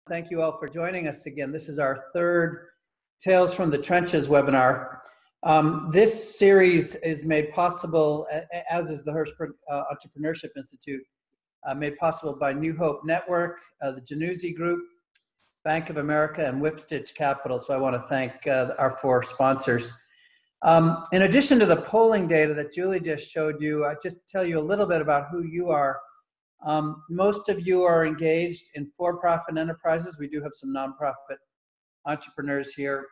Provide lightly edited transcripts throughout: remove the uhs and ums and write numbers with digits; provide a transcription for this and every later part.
Thank you all for joining us again. This is our third Tales from the Trenches webinar. This series is made possible, as is the Hirschberg Entrepreneurship Institute, made possible by New Hope Network, the Januzzi Group, Bank of America, and Whipstitch Capital. So I want to thank our four sponsors. In addition to the polling data that Julie just showed you, I'll just tell you a little bit about who you are. Most of you are engaged in for-profit enterprises. We do have some nonprofit entrepreneurs here.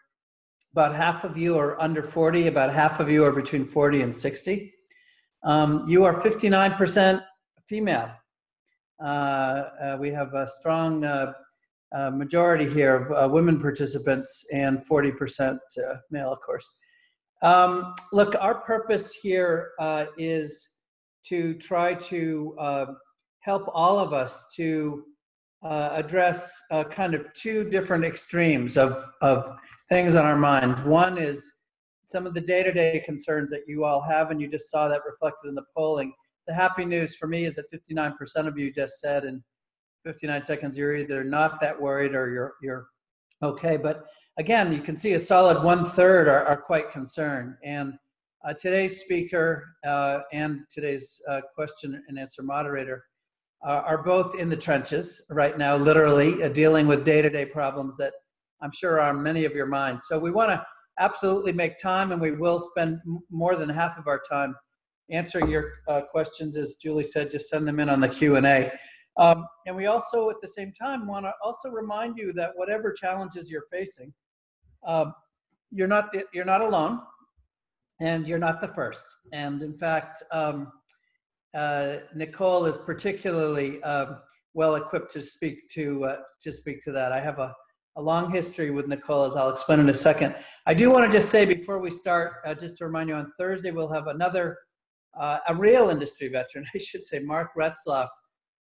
About half of you are under 40, about half of you are between 40 and 60. You are 59% female. We have a strong majority here of women participants and 40% male, of course. Look, our purpose here is to try to help all of us to address kind of two different extremes of things on our mind. One is some of the day-to-day concerns that you all have, and you just saw that reflected in the polling. The happy news for me is that 59% of you just said in 59 seconds you're either not that worried or you're okay. But again, you can see a solid 1/3 are quite concerned. And today's speaker and today's question and answer moderator are both in the trenches right now, literally dealing with day-to-day problems that I'm sure are on many of your minds. So we want to absolutely make time, and we will spend more than half of our time answering your questions. As Julie said, just send them in on the Q&A. And we also, at the same time, want to also remind you that whatever challenges you're facing, you're not alone, and you're not the first. And in fact, Nicole is particularly well equipped to speak to that. I have a long history with Nicole, as I'll explain in a second. I do want to just say before we start, just to remind you, on Thursday we'll have another, a real industry veteran, I should say, Mark Retzloff,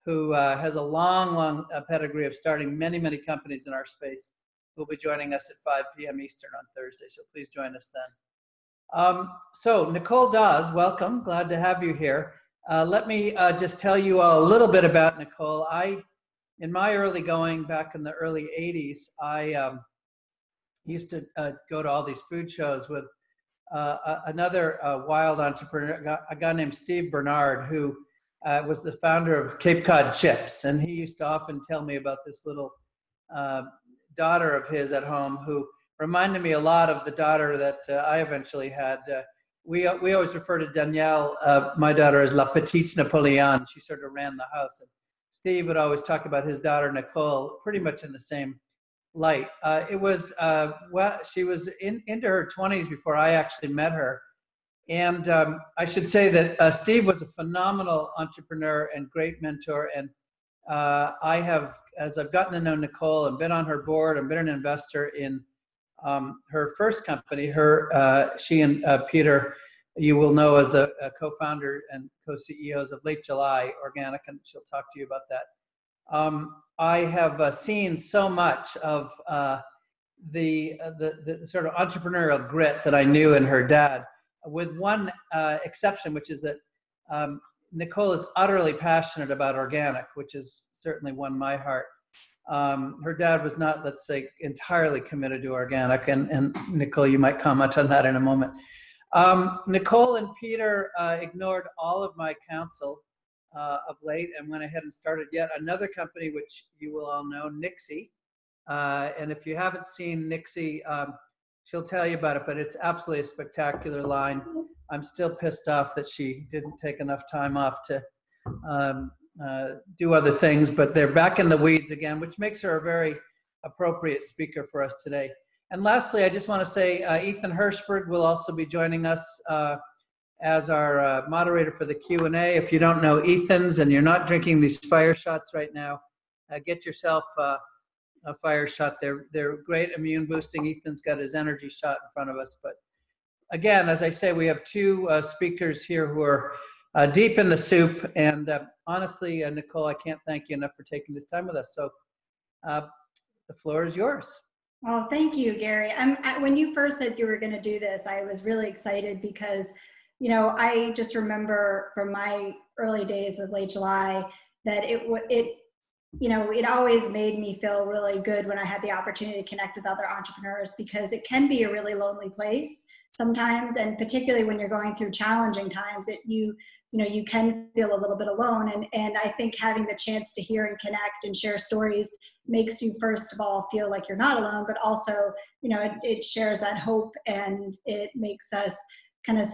who has a long pedigree of starting many companies in our space, who will be joining us at 5 p.m. Eastern on Thursday. So please join us then. So Nicole Dawes, welcome. Glad to have you here. Let me just tell you all a little bit about Nicole. In my early going, back in the early 80s, I used to go to all these food shows with another wild entrepreneur, a guy named Steve Bernard, who was the founder of Cape Cod Chips. And he used to often tell me about this little daughter of his at home who reminded me a lot of the daughter that I eventually had. We always refer to Danielle, my daughter, as La Petite Napoleon. She sort of ran the house. And Steve would always talk about his daughter, Nicole, pretty much in the same light. She was into her 20s before I actually met her. And I should say that Steve was a phenomenal entrepreneur and great mentor. And I have, as I've gotten to know Nicole and been on her board and been an investor in her first company, she and Peter, you will know as the co-founder and co-CEOs of Late July Organic, and she'll talk to you about that. I have seen so much of the sort of entrepreneurial grit that I knew in her dad, with one exception, which is that Nicole is utterly passionate about organic, which is certainly won my heart. Her dad was not, let's say, entirely committed to organic, and Nicole, you might comment on that in a moment. Nicole and Peter ignored all of my counsel of late and went ahead and started yet another company, which you will all know, Nixie. And if you haven't seen Nixie, she'll tell you about it, but it's absolutely a spectacular line. I'm still pissed off that she didn't take enough time off to do other things, but they're back in the weeds again, which makes her a very appropriate speaker for us today. And lastly, I just want to say Ethan Hirschberg will also be joining us as our moderator for the Q&A. If you don't know Ethan's and you're not drinking these fire shots right now, get yourself a fire shot. They're great immune boosting. Ethan's got his energy shot in front of us. But again, as I say, we have two speakers here who are deep in the soup. And honestly, Nicole, I can't thank you enough for taking this time with us. So the floor is yours. Oh, thank you, Gary. When you first said you were going to do this, I was really excited because, you know, I just remember from my early days with Late July that it it always made me feel really good when I had the opportunity to connect with other entrepreneurs, because it can be a really lonely place sometimes. And particularly when you're going through challenging times, you can feel a little bit alone. And I think having the chance to hear and connect and share stories makes you, first of all, feel like you're not alone, but also, it shares that hope, and it makes us kind of,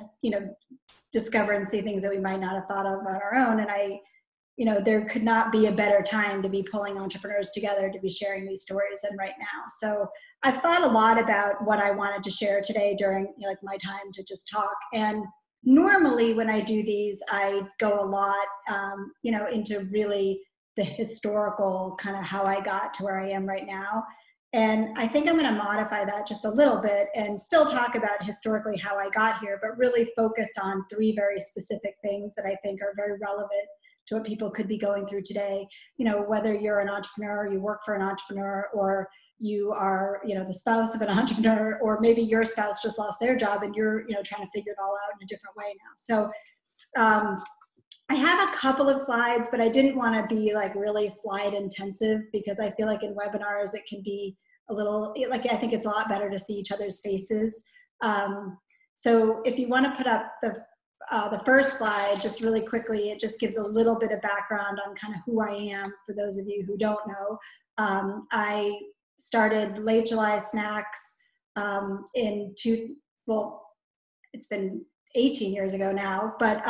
discover and see things that we might not have thought of on our own. And there could not be a better time to be pulling entrepreneurs together to be sharing these stories than right now. So I've thought a lot about what I wanted to share today during my time to just talk. And normally when I do these, I go a lot, into really the historical kind of how I got to where I am right now. And I think I'm going to modify that just a little bit and still talk about historically how I got here, but really focus on 3 very specific things that I think are very relevant to what people could be going through today. Whether you're an entrepreneur, you work for an entrepreneur, or you are, the spouse of an entrepreneur, or maybe your spouse just lost their job and you're, trying to figure it all out in a different way now. So I have a couple of slides, but I didn't want to be really slide intensive, because I feel like in webinars it can be a little I think it's a lot better to see each other's faces. So if you want to put up the first slide, just really quickly, it just gives a little bit of background on kind of who I am for those of you who don't know. I started Late July Snacks it's been 18 years ago now, but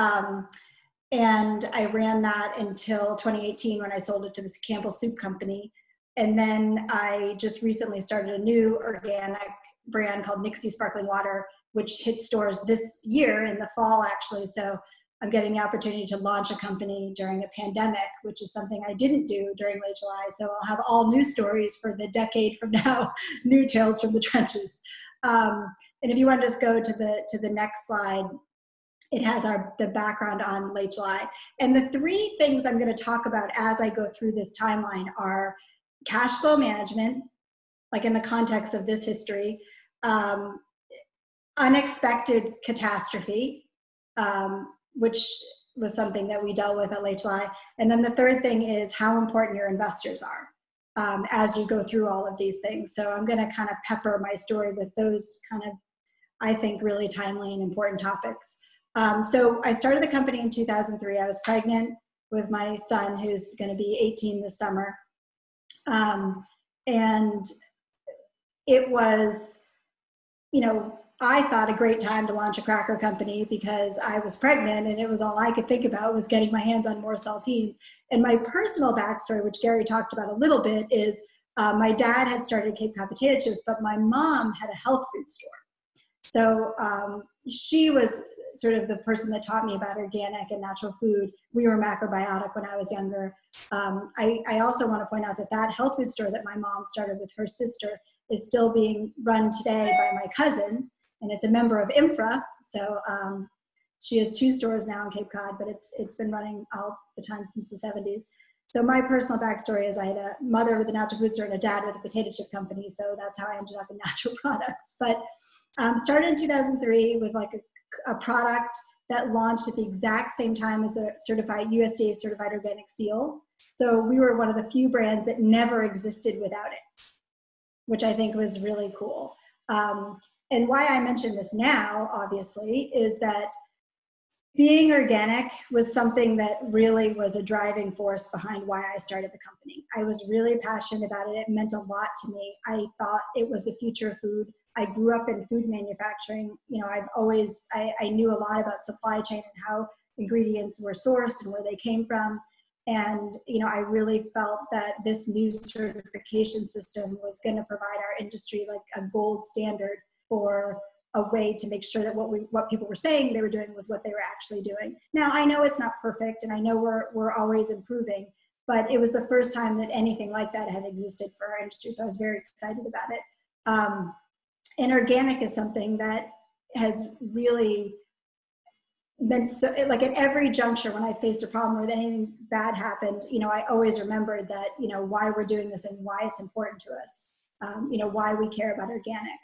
and I ran that until 2018 when I sold it to this Campbell Soup Company. And then I just recently started a new organic brand called Nixie Sparkling Water, which hits stores this year in the fall, actually. So I'm getting the opportunity to launch a company during a pandemic, which is something I didn't do during Late July. So I'll have all new stories for the decade from now, new tales from the trenches. And if you want to just go to the next slide, it has the background on Late July. And the 3 things I'm going to talk about as I go through this timeline are cash flow management, in the context of this history, unexpected catastrophe, which was something that we dealt with at Late July. And then the 3rd thing is how important your investors are as you go through all of these things. So I'm going to kind of pepper my story with those kind of, I think, really timely and important topics. So I started the company in 2003. I was pregnant with my son, who's going to be 18 this summer. And it was, I thought a great time to launch a cracker company, because I was pregnant and it was all I could think about was getting my hands on more saltines. And my personal backstory, which Gary talked about a little bit, is my dad had started Cape Cod potato chips, but my mom had a health food store. So she was sort of the person that taught me about organic and natural food. We were macrobiotic when I was younger. I also want to point out that health food store that my mom started with her sister is still being run today by my cousin, and it's a member of IMFRA. So she has 2 stores now in Cape Cod, but it's been running all the time since the 70s. So my personal backstory is I had a mother with a natural food store and a dad with a potato chip company. So that's how I ended up in natural products. But started in 2003 with a product that launched at the exact same time as a USDA certified organic seal. So we were one of the few brands that never existed without it, which I think was really cool. And why I mention this now, obviously, is that being organic was something that really was a driving force behind why I started the company. I was really passionate about it. It meant a lot to me. I thought it was the future of food. I grew up in food manufacturing. I knew a lot about supply chain and how ingredients were sourced and where they came from. And, I really felt that this new certification system was going to provide our industry a gold standard for a way to make sure that what people were saying they were doing was what they were actually doing. Now, I know it's not perfect, and I know we're always improving, but it was the first time that anything like that had existed for our industry. So I was very excited about it. And organic is something that has really been so, at every juncture when I faced a problem or that anything bad happened, I always remembered that, why we're doing this and why it's important to us, why we care about organic.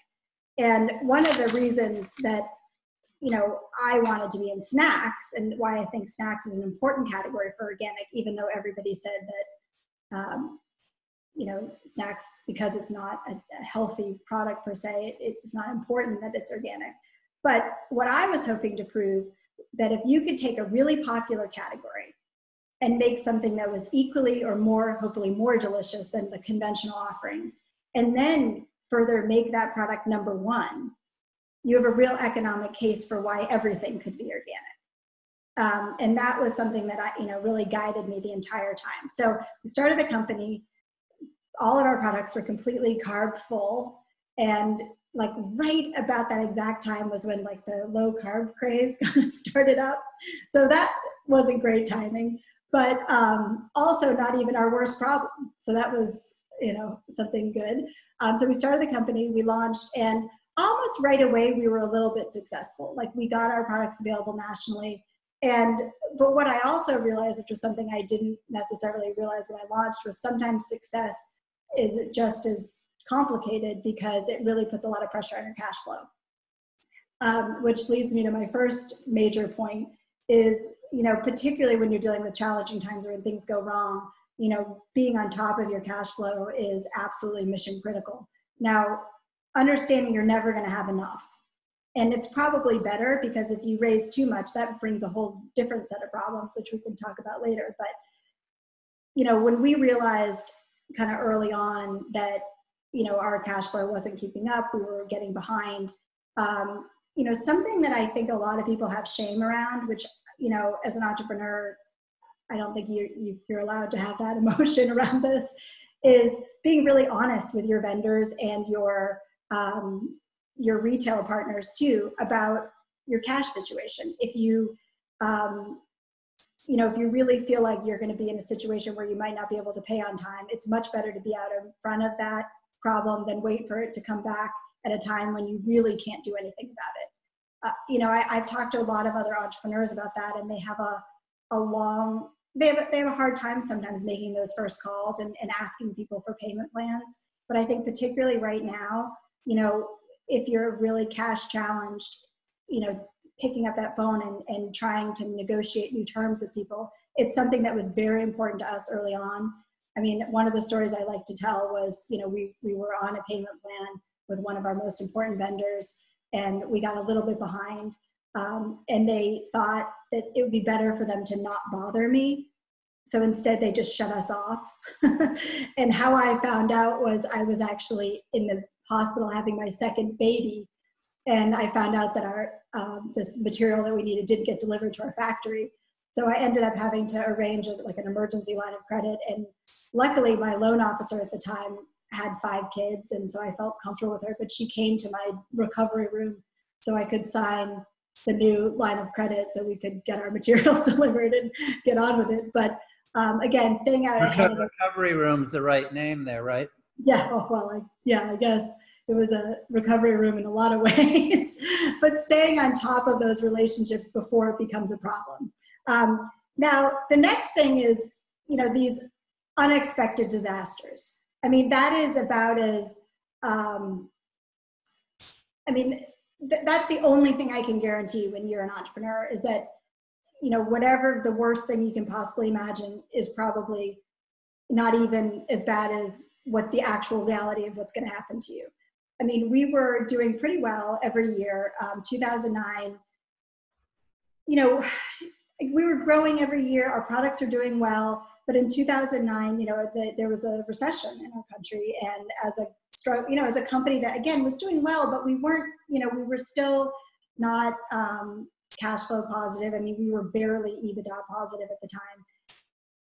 And one of the reasons that, I wanted to be in snacks, and why I think snacks is an important category for organic, even though everybody said that, snacks, because it's not a healthy product per se. It's not important that it's organic. But what I was hoping to prove, that if you could take a really popular category and make something that was equally or more, hopefully more delicious than the conventional offerings, and then further make that product number one, you have a real economic case for why everything could be organic. And that was something that really guided me the entire time. So we started the company. All of our products were completely carb full, and like right about that exact time was when like the low carb craze kind of started up. So that wasn't great timing, but also not even our worst problem. So that was, something good. So we started the company, we launched, and almost right away we were a little bit successful. Like we got our products available nationally. But what I also realized, which was something I didn't necessarily realize when I launched, was sometimes success is just as complicated because it really puts a lot of pressure on your cash flow. Which leads me to my first major point is, particularly when you're dealing with challenging times or when things go wrong, being on top of your cash flow is absolutely mission critical. Now, understanding you're never going to have enough. And it's probably better, because if you raise too much, that brings a whole different set of problems, which we can talk about later. But, when we realized kind of early on that, our cash flow wasn't keeping up, we were getting behind, something that I think a lot of people have shame around, which, as an entrepreneur, I don't think you're allowed to have that emotion around this, is being really honest with your vendors and your retail partners too about your cash situation. If you, if you really feel like you're going to be in a situation where you might not be able to pay on time, it's much better to be out in front of that problem than wait for it to come back at a time when you really can't do anything about it. I've talked to a lot of other entrepreneurs about that, and they have they have a hard time sometimes making those first calls and asking people for payment plans. But I think particularly right now, if you're really cash challenged, picking up that phone and trying to negotiate new terms with people, it's something that was very important to us early on. I mean, one of the stories I like to tell was, we were on a payment plan with one of our most important vendors, and we got a little bit behind. And they thought that it would be better for them to not bother me. So instead, they just shut us off. And how I found out was I was actually in the hospital having my second baby. And I found out that our this material that we needed didn't get delivered to our factory. So I ended up having to arrange an emergency line of credit. And luckily, my loan officer at the time had 5 kids. And so I felt comfortable with her. But she came to my recovery room so I could sign the new line of credit so we could get our materials delivered and get on with it. But again, staying out ahead of the recovery room's the right name there, right? Yeah, I guess it was a recovery room in a lot of ways, but staying on top of those relationships before it becomes a problem. Now, the next thing is, these unexpected disasters. I mean, that is about as, that's the only thing I can guarantee when you're an entrepreneur is that, whatever the worst thing you can possibly imagine is probably not even as bad as what the actual reality of what's going to happen to you. I mean, we were doing pretty well every year. 2009, we were growing every year. Our products are doing well. But in 2009, there was a recession in our country. And as a company that, again, was doing well, but we weren't, we were still not cash flow positive. I mean, we were barely EBITDA positive at the time.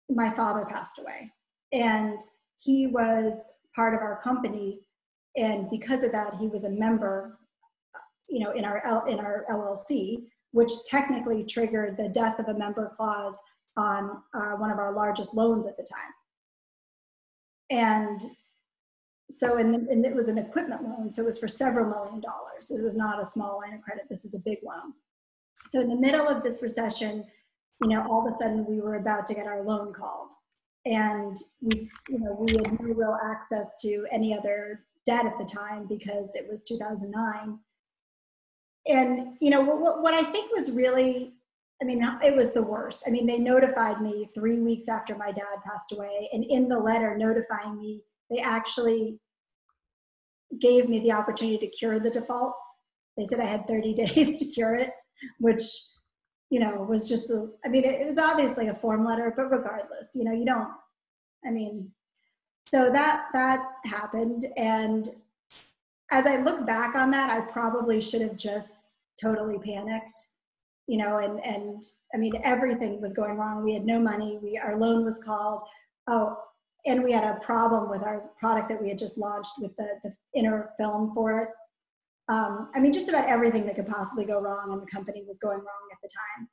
My father passed away. And he was part of our company. And because of that, he was a member, in our LLC, which technically triggered the death of a member clause on one of our largest loans at the time. And so, and it was an equipment loan, so it was for several $1 million. It was not a small line of credit. This was a big loan. So in the middle of this recession, all of a sudden we were about to get our loan called. And we had no real access to any other debt at the time because it was 2009. And, what I think was really I mean, it was the worst. I mean, they notified me 3 weeks after my dad passed away. And in the letter notifying me, they actually gave me the opportunity to cure the default. They said I had 30 days to cure it, which, you know, was just, I mean, it was obviously a form letter, but regardless, you know, you don't, I mean, so that happened. And as I look back on that, I probably should have just totally panicked, you know, and I mean, everything was going wrong. We had no money. Our loan was called. Oh, and we had a problem with our product that we had just launched with the inner film for it. I mean, just about everything that could possibly go wrong in the company was going wrong at the time.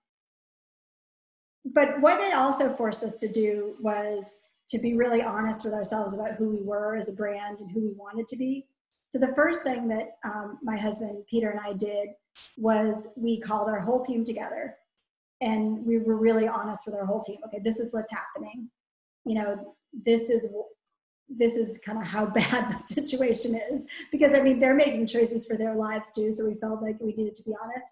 But what it also forced us to do was to be really honest with ourselves about who we were as a brand and who we wanted to be. So the first thing that my husband, Peter, and I did was we called our whole team together and we were really honest with our whole team. Okay, this is what's happening. You know, this is kind of how bad the situation is, because I mean, they're making choices for their lives too. So we felt like we needed to be honest.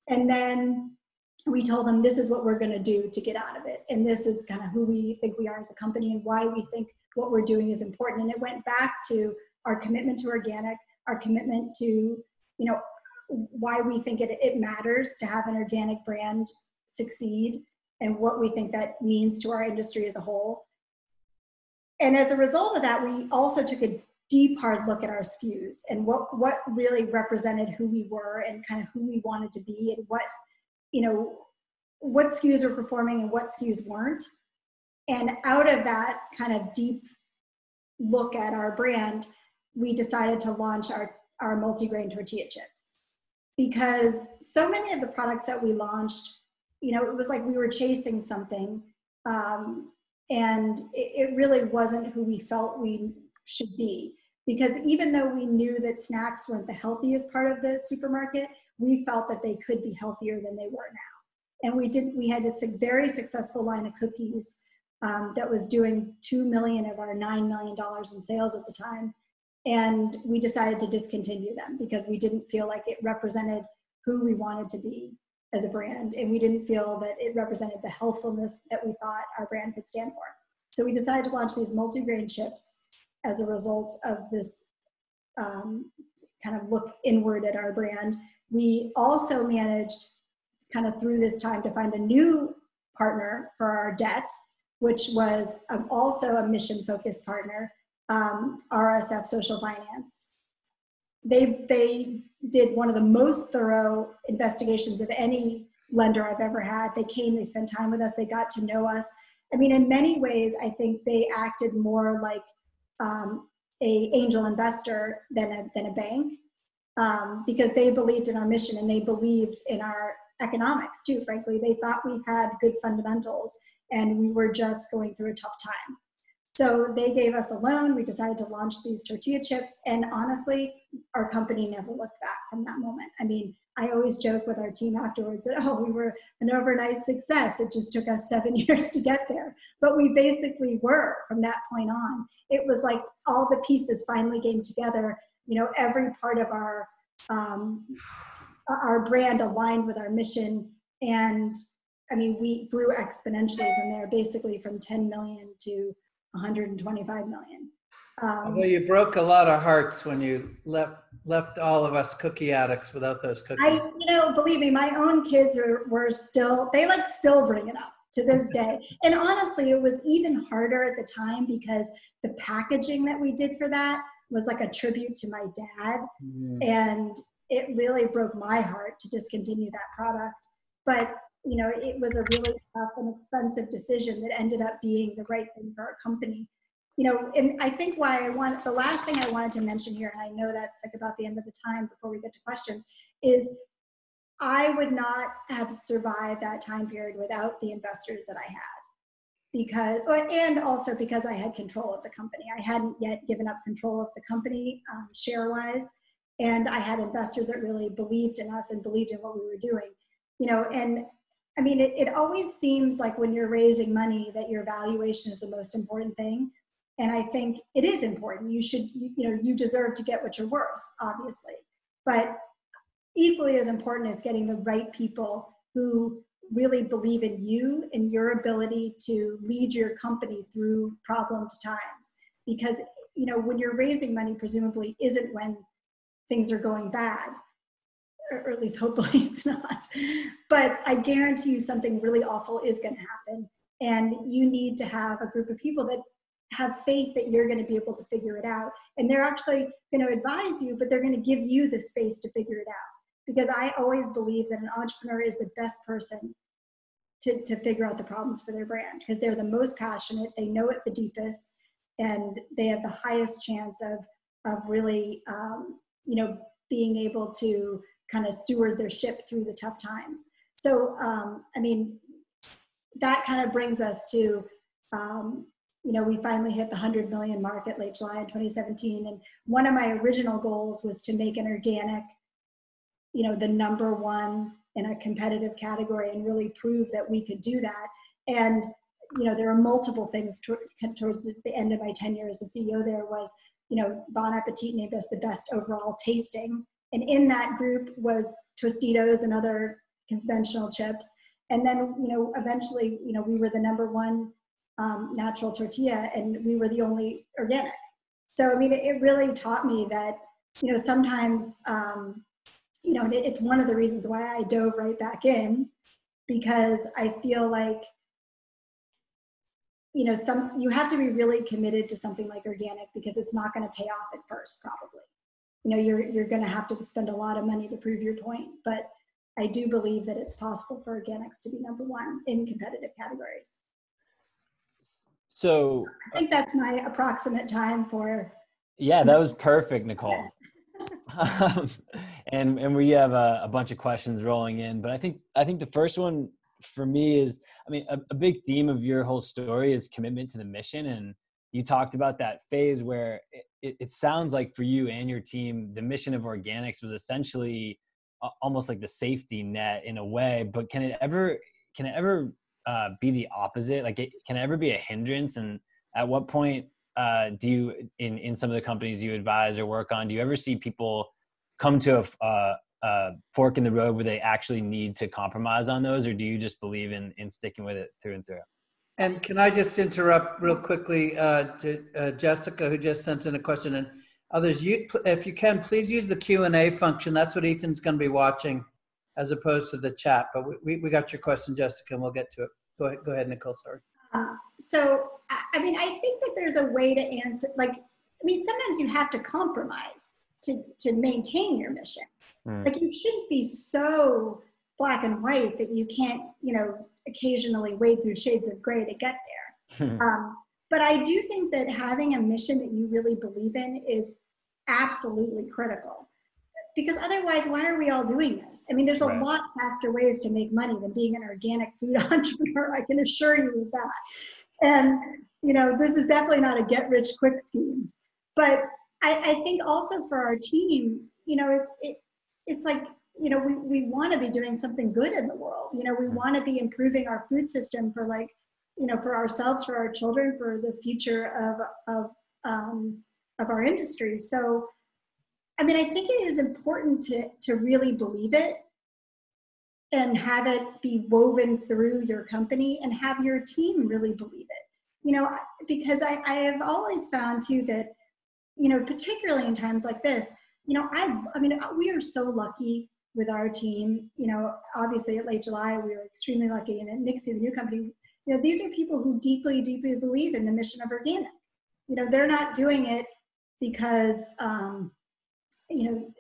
And then we told them, this is what we're going to do to get out of it. And this is kind of who we think we are as a company and why we think what we're doing is important. And it went back to our commitment to organic, our commitment to, you know, why we think it matters to have an organic brand succeed and what we think that means to our industry as a whole. And as a result of that, we also took a deep, hard look at our SKUs and what really represented who we were and kind of who we wanted to be and what, you know, what SKUs were performing and what SKUs weren't. And out of that kind of deep look at our brand, we decided to launch our multigrain tortilla chips. Because so many of the products that we launched, you know, it was like we were chasing something. And it really wasn't who we felt we should be. Because even though we knew that snacks weren't the healthiest part of the supermarket, we felt that they could be healthier than they were now. And we had this very successful line of cookies that was doing $2 million of our $9 million in sales at the time. And we decided to discontinue them because we didn't feel like it represented who we wanted to be as a brand. And we didn't feel that it represented the healthfulness that we thought our brand could stand for. So we decided to launch these multigrain chips as a result of this kind of look inward at our brand. We also managed kind of through this time to find a new partner for our debt, which was also a mission-focused partner, RSF Social Finance. They did one of the most thorough investigations of any lender I've ever had. They came, they spent time with us, they got to know us. I mean, in many ways, I think they acted more like a angel investor than a bank, because they believed in our mission and they believed in our economics too, frankly. They thought we had good fundamentals and we were just going through a tough time. So they gave us a loan. We decided to launch these tortilla chips. And honestly, our company never looked back from that moment. I mean, I always joke with our team afterwards that, oh, we were an overnight success. It just took us 7 years to get there. But we basically were from that point on. It was like all the pieces finally came together. You know, every part of our brand aligned with our mission. And I mean, we grew exponentially from there, basically from 10 million to 125 million. Although you broke a lot of hearts when you left all of us cookie addicts without those cookies. You know, believe me, my own kids were still, they like still bring it up to this day. And honestly, it was even harder at the time because the packaging that we did for that was like a tribute to my dad. And it really broke my heart to discontinue that product. But you know, it was a really tough and expensive decision that ended up being the right thing for our company. You know, and I think the last thing I wanted to mention here, and I know that's like about the end of the time before we get to questions, is I would not have survived that time period without the investors that I had. And also because I had control of the company. I hadn't yet given up control of the company share-wise, and I had investors that really believed in us and believed in what we were doing. You know, and I mean, it always seems like when you're raising money that your valuation is the most important thing. And I think it is important. You deserve to get what you're worth, obviously. But equally as important is getting the right people who really believe in you and your ability to lead your company through problemed times. Because, you know, when you're raising money, presumably isn't when things are going bad, or at least hopefully it's not. But I guarantee you something really awful is going to happen. And you need to have a group of people that have faith that you're going to be able to figure it out. And they're actually going to advise you, but they're going to give you the space to figure it out. Because I always believe that an entrepreneur is the best person to figure out the problems for their brand, because they're the most passionate, they know it the deepest, and they have the highest chance of really, you know, being able to kind of steward their ship through the tough times. So, I mean, that kind of brings us to, you know, we finally hit the 100 million mark at late July in 2017. And one of my original goals was to make an organic, you know, the #1 in a competitive category and really prove that we could do that. And, you know, there are multiple things towards the end of my tenure as the CEO there was, you know, Bon Appetit named us the best overall tasting. And in that group was Tostitos and other conventional chips. And then, you know, eventually, you know, we were the #1 natural tortilla, and we were the only organic. So, I mean, it really taught me that, you know, sometimes, you know, it's one of the reasons why I dove right back in, because I feel like, you know, you have to be really committed to something like organic, because it's not going to pay off at first, probably. You know, you're going to have to spend a lot of money to prove your point. But I do believe that it's possible for organics to be #1 in competitive categories. So I think that's my approximate time for. yeah, that was perfect, Nicole. And we have a bunch of questions rolling in, but I think the first one for me is, I mean, a big theme of your whole story is commitment to the mission. And you talked about that phase where it sounds like for you and your team, the mission of organics was essentially almost like the safety net in a way. But can it ever be the opposite? Like, can it ever be a hindrance? And at what point do you, in some of the companies you advise or work on, do you ever see people come to a fork in the road where they actually need to compromise on those, or do you just believe in sticking with it through and through? And can I just interrupt real quickly to Jessica, who just sent in a question, and others, if you can, please use the Q&A function. That's what Ethan's going to be watching, as opposed to the chat. But we got your question, Jessica, and we'll get to it. Go ahead, Nicole, sorry. So, I mean, I think that there's a way to answer, like, I mean, sometimes you have to compromise to maintain your mission. Like, you shouldn't be so black and white that you can't, you know, occasionally wade through shades of gray to get there. But I do think that having a mission that you really believe in is absolutely critical. Because otherwise, why are we all doing this? I mean, there's a lot faster ways to make money than being an organic food entrepreneur. I can assure you of that. And, you know, this is definitely not a get-rich-quick scheme. But I think also for our team, you know, it's like, you know, we want to be doing something good in the world. You know, we want to be improving our food system for, like, you know, for ourselves, for our children, for the future of our industry. So, I mean, I think it is important to really believe it and have it be woven through your company, and have your team really believe it. You know, because I have always found too that, you know, particularly in times like this, you know, I mean, we are so lucky with our team. You know, obviously at late July, we were extremely lucky. And at Nixie, the new company, you know, these are people who deeply, deeply believe in the mission of organic. You know, they're not doing it because, you know,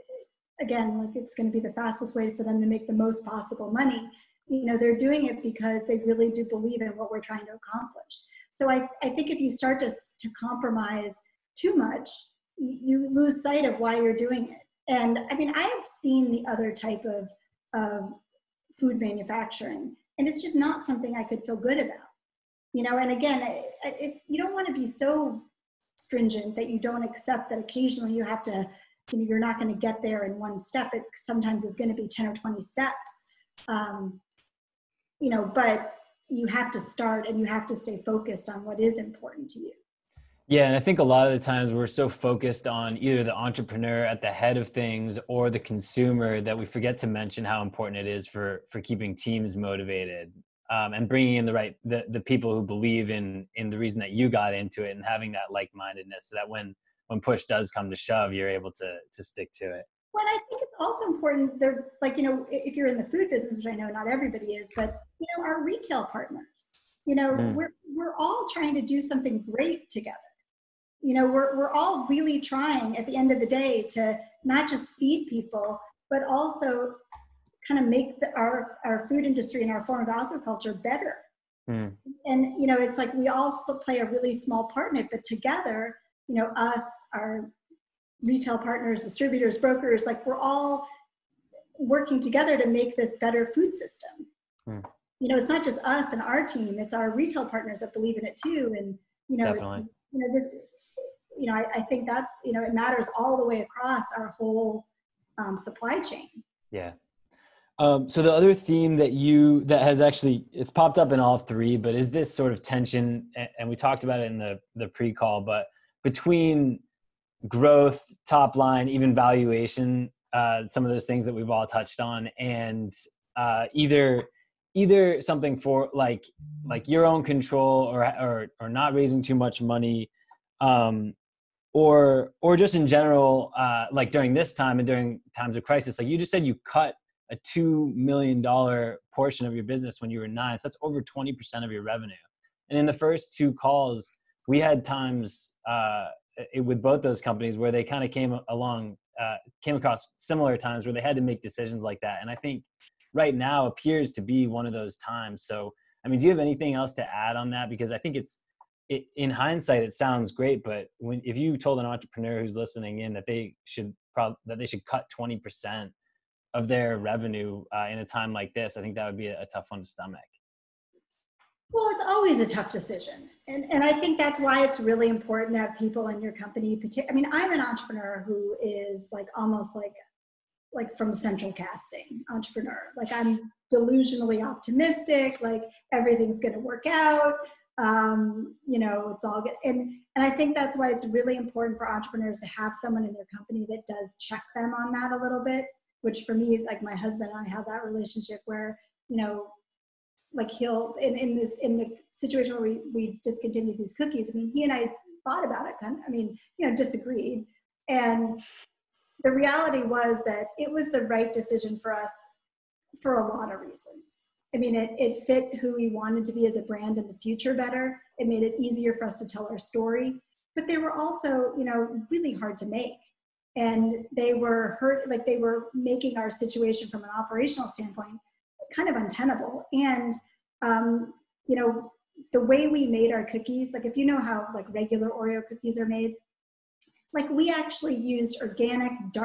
again, like, it's going to be the fastest way for them to make the most possible money. You know, they're doing it because they really do believe in what we're trying to accomplish. So I think if you start to compromise too much, you lose sight of why you're doing it. And I mean, I have seen the other type of food manufacturing, and it's just not something I could feel good about. You know, and again, you don't want to be so stringent that you don't accept that occasionally you have to, you know, you're not going to get there in one step. It sometimes is going to be 10 or 20 steps. You know, but you have to start, and you have to stay focused on what is important to you. Yeah, and I think a lot of the times we're so focused on either the entrepreneur at the head of things or the consumer that we forget to mention how important it is for keeping teams motivated, and bringing in the people who believe in the reason that you got into it, and having that like-mindedness, so that when push does come to shove, you're able to stick to it. Well, I think it's also important, they're like, you know, if you're in the food business, which I know not everybody is, but, you know, our retail partners, you know, Mm. we're all trying to do something great together. You know, we're all really trying at the end of the day to not just feed people, but also kind of make our food industry and our form of agriculture better. Mm. And, you know, it's like we all still play a really small part in it, but together, you know, us, our retail partners, distributors, brokers, like we're all working together to make this better food system. Mm. You know, it's not just us and our team, it's our retail partners that believe in it too. And, you know, Definitely. it's, you know, this, you know, I think that's, you know, it matters all the way across our whole supply chain. Yeah. So the other theme that has actually, it's popped up in all three, but is this sort of tension, and we talked about it in the pre-call, but between growth, top line, even valuation, some of those things that we've all touched on, and either something for like your own control, or not raising too much money, or just in general, like during this time and during times of crisis. Like you just said, you cut a $2 million portion of your business when you were 9. So that's over 20% of your revenue. And in the first 2 calls, we had times with both those companies where they kind of came across similar times where they had to make decisions like that. And I think right now appears to be one of those times. So, I mean, do you have anything else to add on that? Because I think in hindsight, it sounds great, but if you told an entrepreneur who's listening in that they should cut 20% of their revenue in a time like this, I think that would be a tough one to stomach. Well, it's always a tough decision. And I think that's why it's really important to have people in your company. I mean, I'm an entrepreneur who is like almost like from central casting entrepreneur. Like I'm delusionally optimistic, like everything's going to work out. You know, it's all good. And I think that's why it's really important for entrepreneurs to have someone in their company that does check them on that a little bit, which for me, like my husband and I have that relationship where, you know, like he'll, in the situation where we discontinued these cookies, I mean, he and I thought about it, you know, disagreed. And the reality was that it was the right decision for us for a lot of reasons. I mean, it fit who we wanted to be as a brand in the future better. It made it easier for us to tell our story, but they were also, you know, really hard to make. And they were they were making our situation from an operational standpoint kind of untenable. And, you know, the way we made our cookies, like if you know how like regular Oreo cookies are made, like we actually used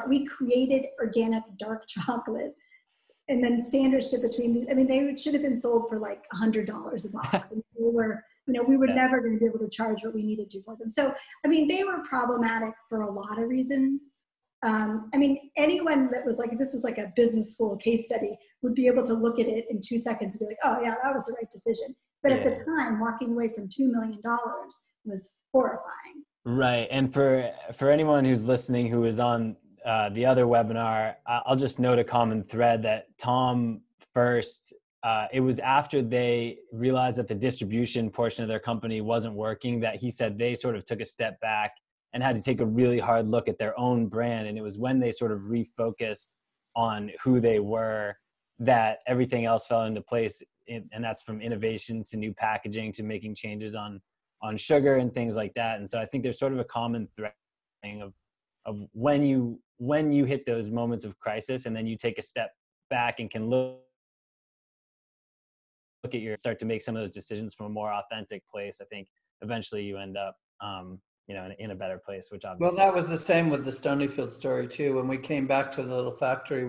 we created organic dark chocolate and then sandwiched it between these. I mean, they should have been sold for like $100 a box. And we were, you know, we were never going to be able to charge what we needed to for them. So, I mean, they were problematic for a lot of reasons. I mean, anyone that was like, if this was like a business school case study, would be able to look at it in 2 seconds and be like, oh yeah, that was the right decision. But at the time, walking away from $2 million was horrifying. Right. And for anyone who's listening who is on the other webinar, I'll just note a common thread that Tom first, it was after they realized that the distribution portion of their company wasn't working, that he said they sort of took a step back and had to take a really hard look at their own brand. And it was when they sort of refocused on who they were that everything else fell into place. And that's from innovation to new packaging to making changes on sugar and things like that. And so I think there's sort of a common thread of when you hit those moments of crisis and then you take a step back and can look at start to make some of those decisions from a more authentic place. I think eventually you end up, you know, in a better place, which obviously. Well, that was the same with the Stonyfield story too. When we came back to the little factory,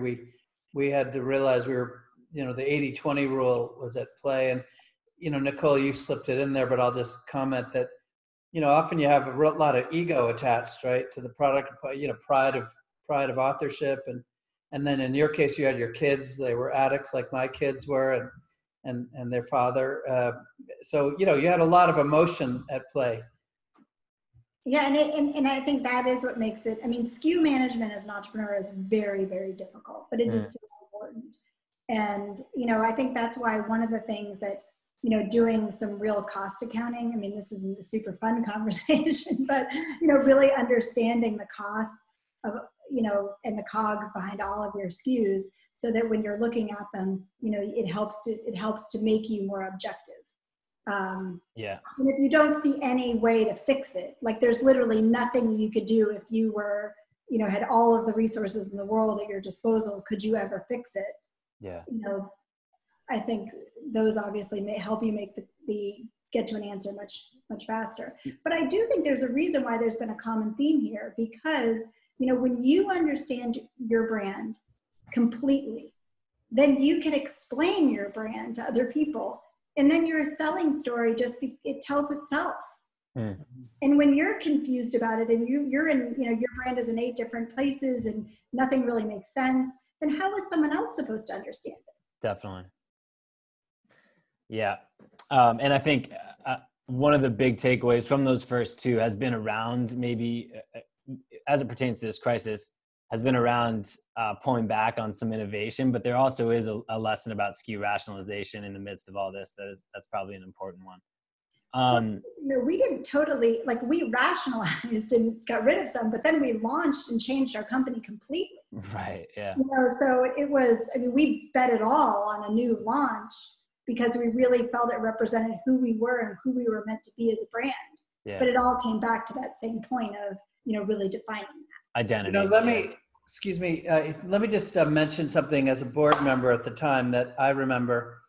we had to realize we were, you know, the 80-20 rule was at play. And, you know, Nicole, you slipped it in there, but I'll just comment that, you know, often you have a lot of ego attached, right, to the product, you know, pride of authorship. And then in your case, you had your kids, they were addicts like my kids were, and their father. So, you know, you had a lot of emotion at play. Yeah, and I think that is what makes it. I mean, SKU management as an entrepreneur is very, very difficult, but it is so important. And I think that's why one of the things that doing some real cost accounting. I mean, this isn't a super fun conversation, but really understanding the costs of and the cogs behind all of your SKUs, so that when you're looking at them, it helps to make you more objective. Yeah. And if you don't see any way to fix it, like there's literally nothing you could do if you were, had all of the resources in the world at your disposal, could you ever fix it? Yeah. I think those obviously may help you make the get to an answer much, much faster. But I do think there's a reason why there's been a common theme here, because, when you understand your brand completely, then you can explain your brand to other people. And then your selling story it tells itself. Mm. And when you're confused about it and you're in, your brand is in 8 different places and nothing really makes sense, then how is someone else supposed to understand it? Definitely. Yeah. And I think one of the big takeaways from those first 2 has been around, maybe as it pertains to this crisis, has been around pulling back on some innovation, but there also is a lesson about SKU rationalization in the midst of all this. That's probably an important one. We didn't totally, we rationalized and got rid of some, but then we launched and changed our company completely. Right. Yeah. So it was, we bet it all on a new launch because we really felt it represented who we were and who we were meant to be as a brand. Yeah. But it all came back to that same point of, really defining that. Identity. Let me just mention something as a board member at the time that I remember.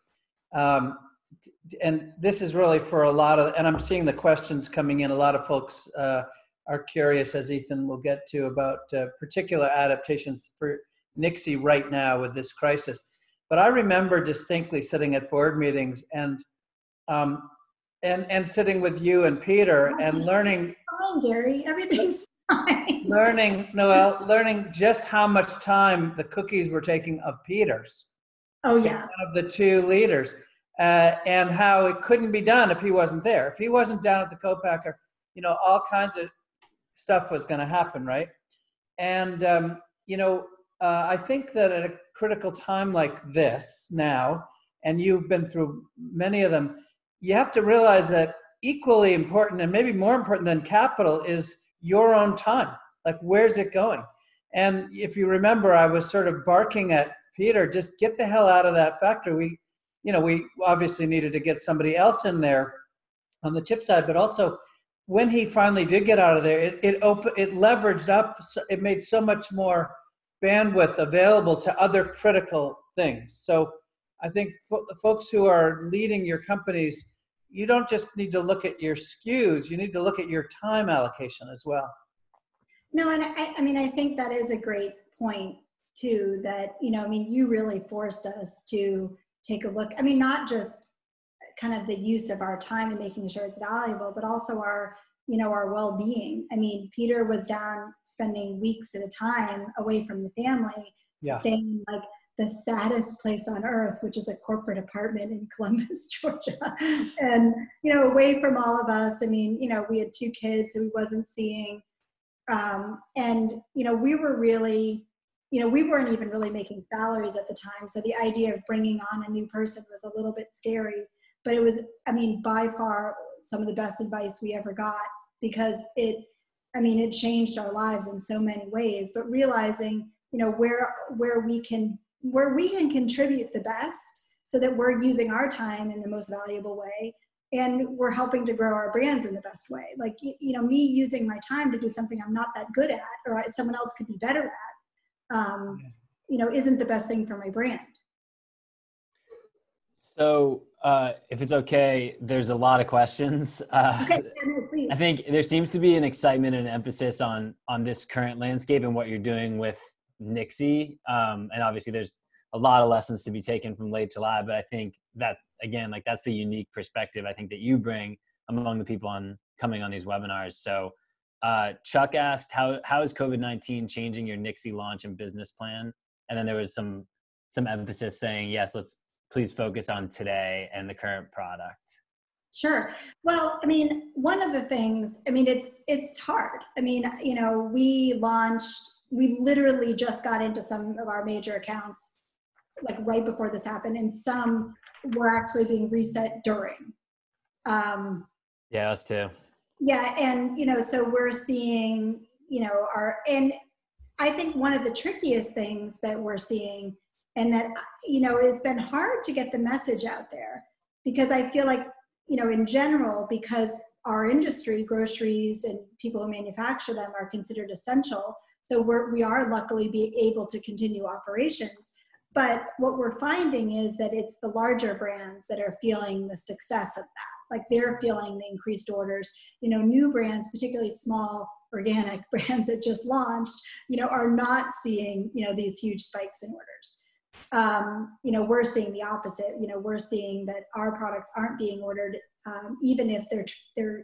And this is really for a lot of, and I'm seeing the questions coming in. A lot of folks are curious, as Ethan will get to, about particular adaptations for Nixie right now with this crisis. But I remember distinctly sitting at board meetings and sitting with you and Peter and learning. Fine, Gary. Everything's fine. Learning just how much time the cookies were taking of Peter's. Oh yeah. One of the 2 leaders. And how it couldn't be done if he wasn't there. If he wasn't down at the co-packer, all kinds of stuff was going to happen, right? And, I think that at a critical time like this now, and you've been through many of them, you have to realize that equally important and maybe more important than capital is your own time. Like, where's it going? And if you remember, I was sort of barking at Peter, just get the hell out of that factory. We obviously needed to get somebody else in there on the chip side, but also when he finally did get out of there, it leveraged up. It made so much more bandwidth available to other critical things. So I think folks who are leading your companies, you don't just need to look at your SKUs, you need to look at your time allocation as well. No, and I think that is a great point too, that, you really forced us to take a look. Not just kind of the use of our time and making sure it's valuable, but also our well-being. Peter was down spending weeks at a time away from the family, staying in the saddest place on earth, which is a corporate apartment in Columbus, Georgia. And, away from all of us. We had 2 kids who he wasn't seeing. And, we were really, we weren't even really making salaries at the time. So the idea of bringing on a new person was a little bit scary, but it was, by far some of the best advice we ever got, because it changed our lives in so many ways, but realizing, where we can contribute the best so that we're using our time in the most valuable way. And we're helping to grow our brands in the best way. Me using my time to do something I'm not that good at, or someone else could be better at, isn't the best thing for my brand. So if it's okay, there's a lot of questions. Okay, please. I think there seems to be an excitement and emphasis on this current landscape and what you're doing with Nixie. And obviously there's a lot of lessons to be taken from late July, but I think that, again, that's the unique perspective I think that you bring among the people coming on these webinars. So Chuck asked, how is COVID-19 changing your Nixie launch and business plan? And then there was some emphasis saying, yes, let's please focus on today and the current product. Sure. Well, I mean, one of the things, I mean, it's hard. I mean, you know, we literally just got into some of our major accounts like right before this happened, and some were actually being reset during. Um, Yeah, us too. yeah, and you know, so we're seeing, you know, and I think one of the trickiest things that we're seeing, and that, you know, it's been hard to get the message out there, because I feel like, you know, in general, because our industry, groceries and people who manufacture them, are considered essential. So we are luckily be able to continue operations. But what we're finding is that it's the larger brands that are feeling the success of that. Like they're feeling the increased orders. You know, new brands, particularly small organic brands that just launched, you know, are not seeing, you know, these huge spikes in orders. You know, we're seeing the opposite. You know, we're seeing that our products aren't being ordered, even if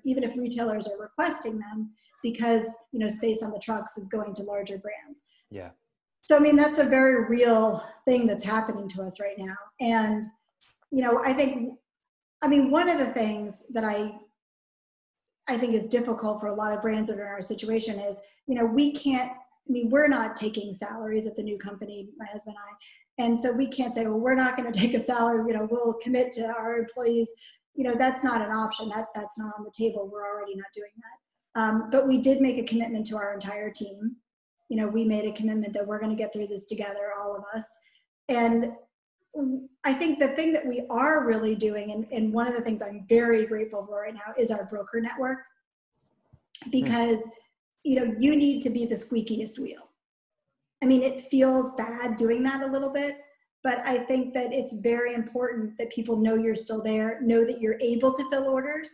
even if retailers are requesting them, because, you know, space on the trucks is going to larger brands. Yeah. So, I mean, that's a very real thing that's happening to us right now. And, you know, I mean, one of the things that I think is difficult for a lot of brands that are in our situation is, you know, we're not taking salaries at the new company, my husband and I. And so we can't say, well, we're not going to take a salary, you know, we'll commit to our employees. You know, that's not an option. That's not on the table. We're already not doing that. But we did make a commitment to our entire team. You know, we made a commitment that we're going to get through this together, all of us. And I think the thing that we are really doing, and one of the things I'm very grateful for right now, is our broker network. Because, you know, you need to be the squeakiest wheel. I mean, it feels bad doing that a little bit, but I think that it's very important that people know you're still there, know that you're able to fill orders,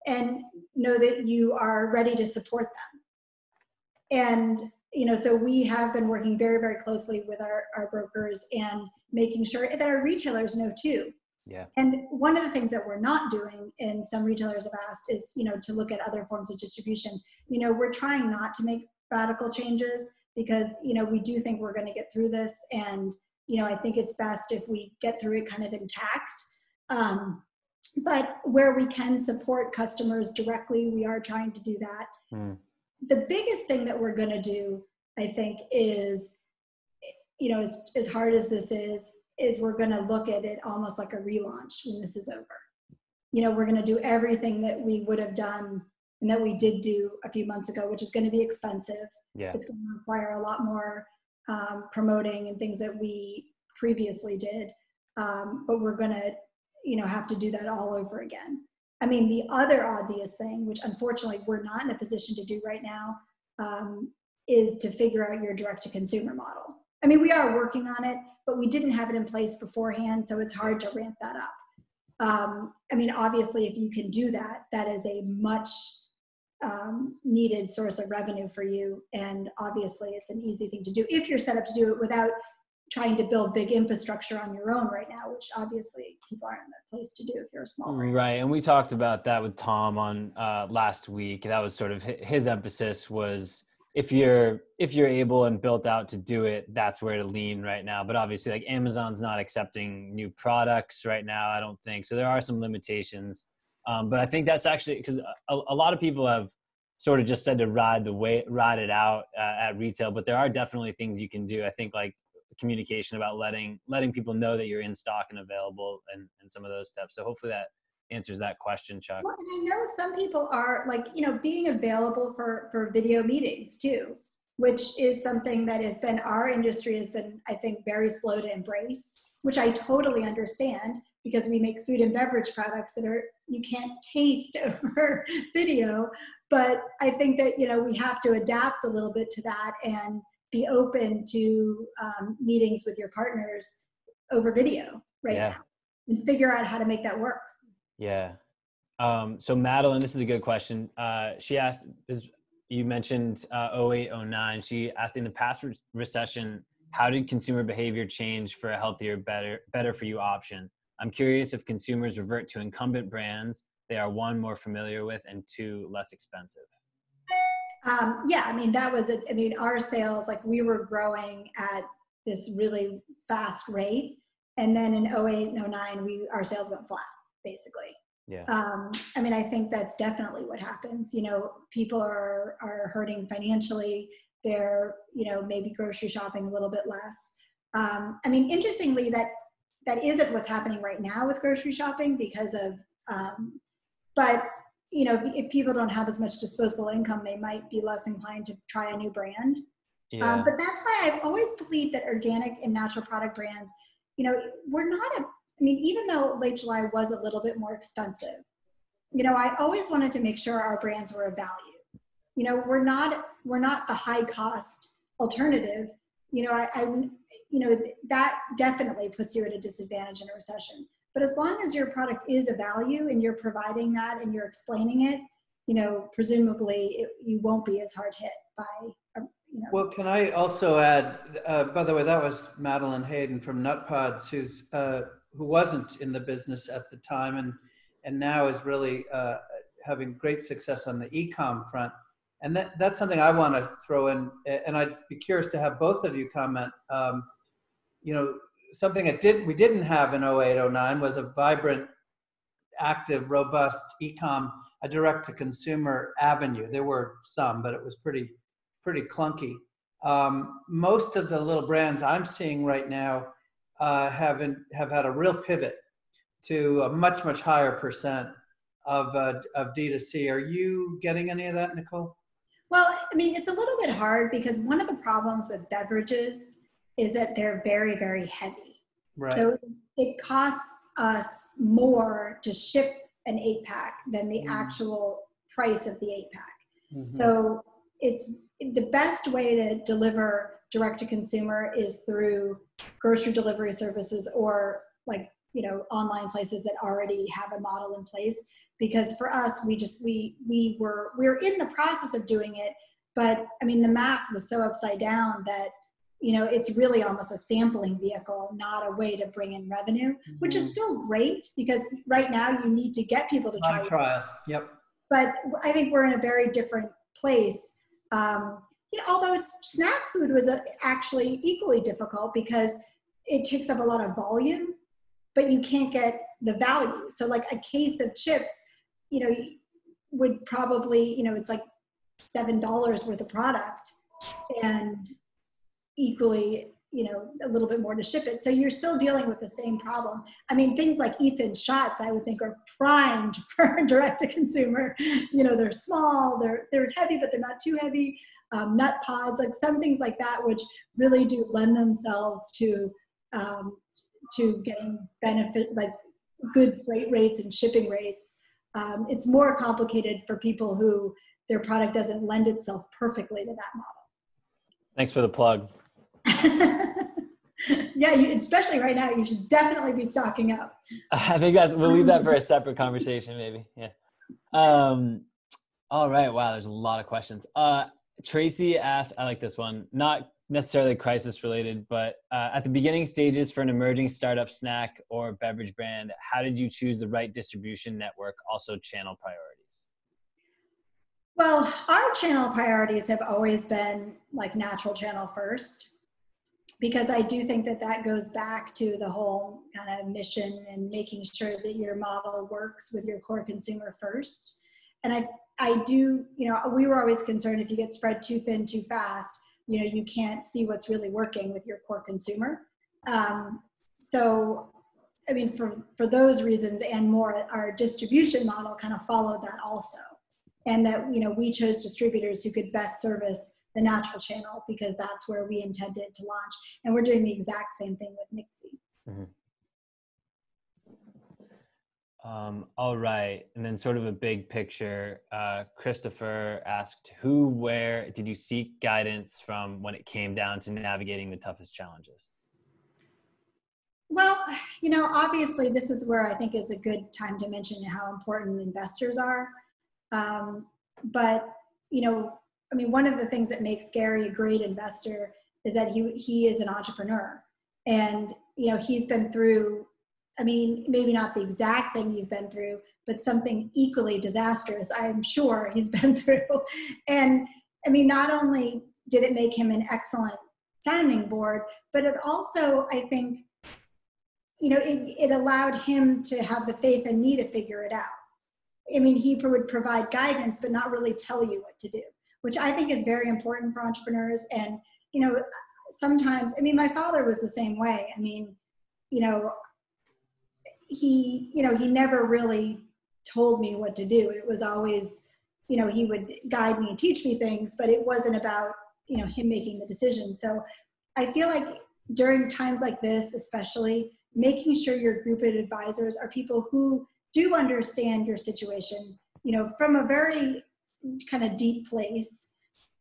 and know that you are ready to support them. And, you know, so we have been working very, very closely with our brokers and making sure that our retailers know too. Yeah. And one of the things that we're not doing, and some retailers have asked, is, you know, to look at other forms of distribution. You know, we're trying not to make radical changes, because, you know, we do think we're going to get through this. And, you know, I think it's best if we get through it kind of intact. But where we can support customers directly, we are trying to do that. The biggest thing that we're going to do, I think, is, you know, as hard as this is we're going to look at it almost like a relaunch when this is over. You know, we're going to do everything that we would have done and that we did do a few months ago, which is going to be expensive. Yeah. It's going to require a lot more promoting and things that we previously did. But we're going to, you know, have to do that all over again. I mean, the other obvious thing, which unfortunately we're not in a position to do right now, is to figure out your direct-to-consumer model. I mean, we are working on it, but we didn't have it in place beforehand, so it's hard to ramp that up. I mean, obviously, if you can do that, that is a much needed source of revenue for you. And obviously, it's an easy thing to do if you're set up to do it without trying to build big infrastructure on your own right now, which obviously people aren't in that place to do if you're a small brand. Right. And we talked about that with Tom on last week. That was sort of his emphasis was, if you're able and built out to do it, that's where to lean right now. But obviously, like, Amazon's not accepting new products right now, I don't think. So there are some limitations. But I think that's actually because a lot of people have sort of just said to ride it out at retail. But there are definitely things you can do. I think, like, communication about letting people know that you're in stock and available, and some of those steps. So hopefully that answers that question, Chuck. Well, and I know some people are, like, you know, being available for video meetings too, which is something that has been, our industry has been, I think, very slow to embrace, which I totally understand, because we make food and beverage products that you can't taste over video. But I think that, you know, we have to adapt a little bit to that and be open to meetings with your partners over video now, and figure out how to make that work. Yeah. So Madeline, this is a good question. She asked, you mentioned 08, 09. She asked, in the past recession, how did consumer behavior change for a healthier, better for you option? I'm curious if consumers revert to incumbent brands they are, one, more familiar with, and two, less expensive. Yeah, I mean, that was it. I mean, our sales, like, we were growing at this really fast rate. And then in 08 and 09, our sales went flat, basically. Yeah. I mean, I think that's definitely what happens. You know, people are hurting financially. They're, you know, maybe grocery shopping a little bit less. I mean, interestingly, that isn't what's happening right now with grocery shopping because of, but you know, if people don't have as much disposable income, they might be less inclined to try a new brand. Yeah. But that's why I've always believed that organic and natural product brands, you know, we're not I mean, even though Late July was a little bit more expensive, you know, I always wanted to make sure our brands were of value. You know, we're not the high cost alternative. You know, you know, that definitely puts you at a disadvantage in a recession. But as long as your product is a value and you're providing that and you're explaining it, you know, presumably you won't be as hard hit by, you know. Well, can I also add, by the way, that was Madeline Hayden from Nut Pods, who wasn't in the business at the time and now is really having great success on the e-com front. And that's something I want to throw in, and I'd be curious to have both of you comment. You know, something that we didn't have in 08, 09 was a vibrant, active, robust e-com, a direct-to-consumer avenue. There were some, but it was pretty clunky. Most of the little brands I'm seeing right now have had a real pivot to a much higher percent of D2C. Are you getting any of that, Nicole? Well, I mean, it's a little bit hard because one of the problems with beverages is that they're very, very heavy. Right. So it costs us more to ship an 8-pack than the actual price of the 8-pack. So it's the best way to deliver direct to consumer is through grocery delivery services or like, you know, online places that already have a model in place. Because for us, we're in the process of doing it, but I mean, the math was so upside down that, you know, it's really almost a sampling vehicle, not a way to bring in revenue, which is still great because right now you need to get people to try. Trial. Yep. But I think we're in a very different place. You know, although snack food was actually equally difficult because it takes up a lot of volume, but you can't get the value. So like a case of chips, you know, would probably, you know, it's like $7 worth of product and equally, you know, a little bit more to ship it. So you're still dealing with the same problem. I mean, things like Ethan's shots, I would think are primed for direct to consumer. You know, they're small, they're heavy, but they're not too heavy. Nut pods, like some things like that, which really do lend themselves to getting benefit, like good freight rates and shipping rates. It's more complicated for people who their product doesn't lend itself perfectly to that model. Thanks for the plug. Yeah, especially right now, you should definitely be stocking up. I think we'll leave that for a separate conversation, maybe. Yeah. All right. Wow. There's a lot of questions. Tracy asked, I like this one, not necessarily crisis related, but at the beginning stages for an emerging startup snack or beverage brand, how did you choose the right distribution network, also channel priorities? Well, our channel priorities have always been like natural channel first, because I do think that goes back to the whole kind of mission and making sure that your model works with your core consumer first. And I do, you know, we were always concerned if you get spread too thin too fast, you know, you can't see what's really working with your core consumer. So, I mean, for those reasons and more, our distribution model kind of followed that also. And that, you know, we chose distributors who could best service the natural channel because that's where we intended to launch. And we're doing the exact same thing with Nixie. Mm-hmm. All right. And then sort of a big picture, Christopher asked, where did you seek guidance from when it came down to navigating the toughest challenges? Well, you know, obviously this is where I think is a good time to mention how important investors are. But, you know, I mean, one of the things that makes Gary a great investor is that he is an entrepreneur. And, you know, he's been through, I mean, maybe not the exact thing you've been through, but something equally disastrous, I'm sure he's been through. And I mean, not only did it make him an excellent sounding board, but it also, I think, you know, it allowed him to have the faith in me to figure it out. I mean, he would provide guidance, but not really tell you what to do, which I think is very important for entrepreneurs. And, you know, sometimes, I mean, my father was the same way. I mean, you know, he never really told me what to do. It was always, you know, he would guide me and teach me things, but it wasn't about, you know, him making the decision. So I feel like during times like this, especially, making sure your group of advisors are people who do understand your situation, you know, from a very kind of deep place.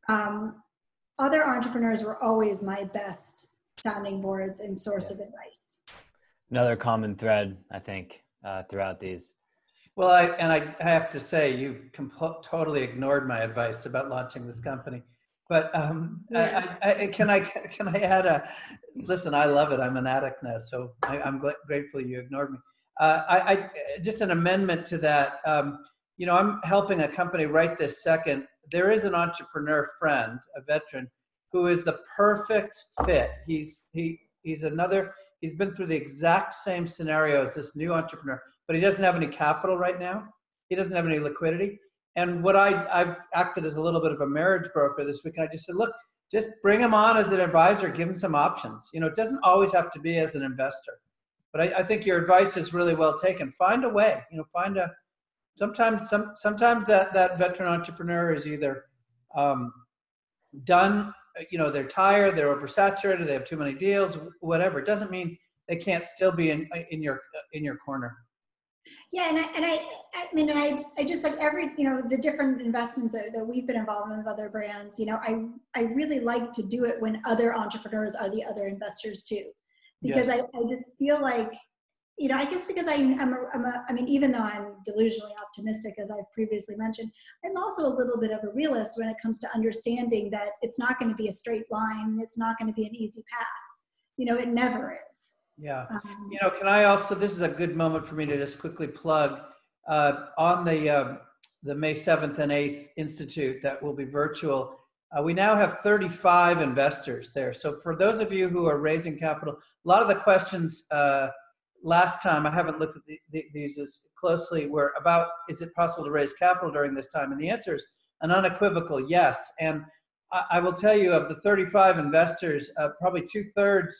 Other entrepreneurs were always my best sounding boards and source of advice. Another common thread, I think, throughout these. Well, I have to say, you totally ignored my advice about launching this company. But can I add listen, I love it. I'm an addict now, so I'm grateful you ignored me. Just an amendment to that. You know, I'm helping a company right this second. There is an entrepreneur friend, a veteran, who is the perfect fit. He's been through the exact same scenario as this new entrepreneur, but he doesn't have any capital right now. He doesn't have any liquidity. And what I've acted as a little bit of a marriage broker this week. And I just said, look, just bring him on as an advisor, give him some options. You know, it doesn't always have to be as an investor. But I think your advice is really well taken. Find a way, you know, sometimes that veteran entrepreneur is either done, you know, they're tired, they're oversaturated, they have too many deals, whatever. It doesn't mean they can't still be in your corner. Yeah, I just like every, you know, the different investments that we've been involved in with other brands, you know, I really like to do it when other entrepreneurs are the other investors too, because yes. I just feel like, you know, I guess because I mean, even though I'm delusionally optimistic, as I've previously mentioned, I'm also a little bit of a realist when it comes to understanding that it's not going to be a straight line. It's not going to be an easy path. You know, it never is. Yeah. You know, can I also, this is a good moment for me to just quickly plug on the May 7th and 8th Institute that will be virtual. We now have 35 investors there. So for those of you who are raising capital, a lot of the questions last time, I haven't looked at these as closely, were about, is it possible to raise capital during this time? And the answer is an unequivocal yes. And I will tell you, of the 35 investors, probably 2/3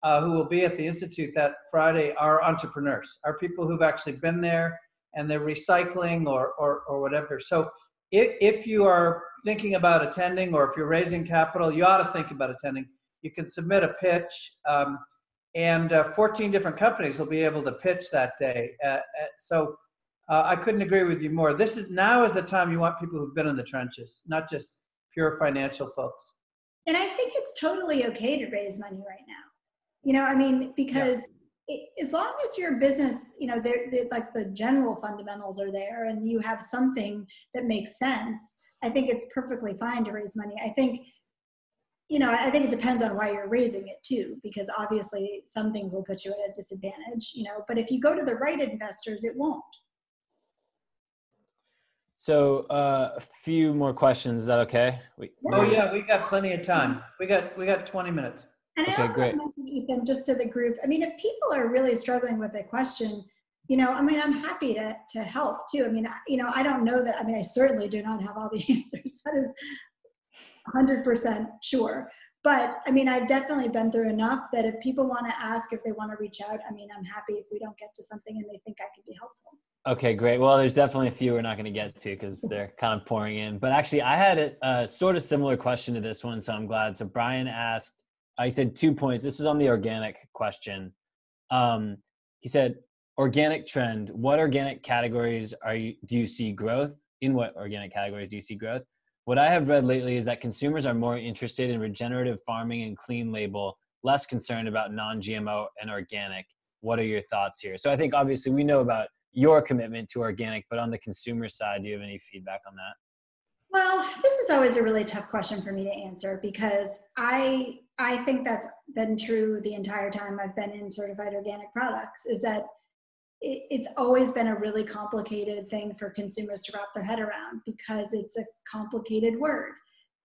who will be at the Institute that Friday are entrepreneurs, are people who've actually been there and they're recycling or whatever. So if you are thinking about attending, or if you're raising capital, you ought to think about attending. You can submit a pitch, and 14 different companies will be able to pitch that day. So I couldn't agree with you more. Now is the time you want people who've been in the trenches, not just pure financial folks. And I think it's totally okay to raise money right now. You know, I mean, because as long as your business, you know, they're like the general fundamentals are there and you have something that makes sense, I think it's perfectly fine to raise money. I think, you know, I think it depends on why you're raising it too, because obviously some things will put you at a disadvantage, you know, but if you go to the right investors, it won't. So a few more questions. Is that okay? We got plenty of time. We got 20 minutes. And I also want to mention, Ethan, just to the group, I mean, if people are really struggling with a question, you know, I mean, I'm happy to help too. I mean, you know, I don't know that, I mean, I certainly do not have all the answers. That is 100% sure. But I mean, I've definitely been through enough that if people want to ask, if they want to reach out, I mean, I'm happy if we don't get to something and they think I can be helpful. Okay, great. Well, there's definitely a few we're not going to get to because they're kind of pouring in. But actually, I had a sort of similar question to this one, so I'm glad. So Brian asked, I said 2 points. This is on the organic question. He said, organic trend. What organic categories do you see growth? In what organic categories do you see growth? What I have read lately is that consumers are more interested in regenerative farming and clean label, less concerned about non-GMO and organic. What are your thoughts here? So I think obviously we know about your commitment to organic, but on the consumer side, do you have any feedback on that? Well, this is always a really tough question for me to answer because I think that's been true the entire time I've been in certified organic products, is that it's always been a really complicated thing for consumers to wrap their head around because it's a complicated word.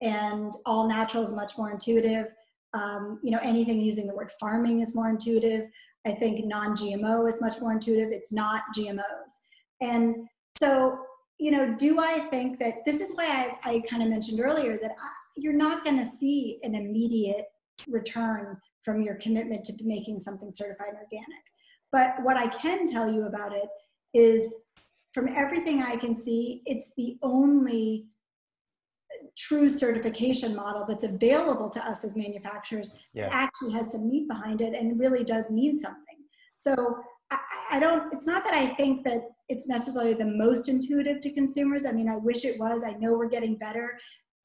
And all natural is much more intuitive. You know, anything using the word farming is more intuitive. I think non-GMO is much more intuitive. It's not GMOs. And So, do I think that this is why I kind of mentioned earlier that you're not going to see an immediate return from your commitment to making something certified organic. But what I can tell you about it is, from everything I can see, it's the only true certification model that's available to us as manufacturers that actually has some meat behind it and really does mean something. So I don't, it's not that I think that it's necessarily the most intuitive to consumers. I mean, I wish it was. I know we're getting better.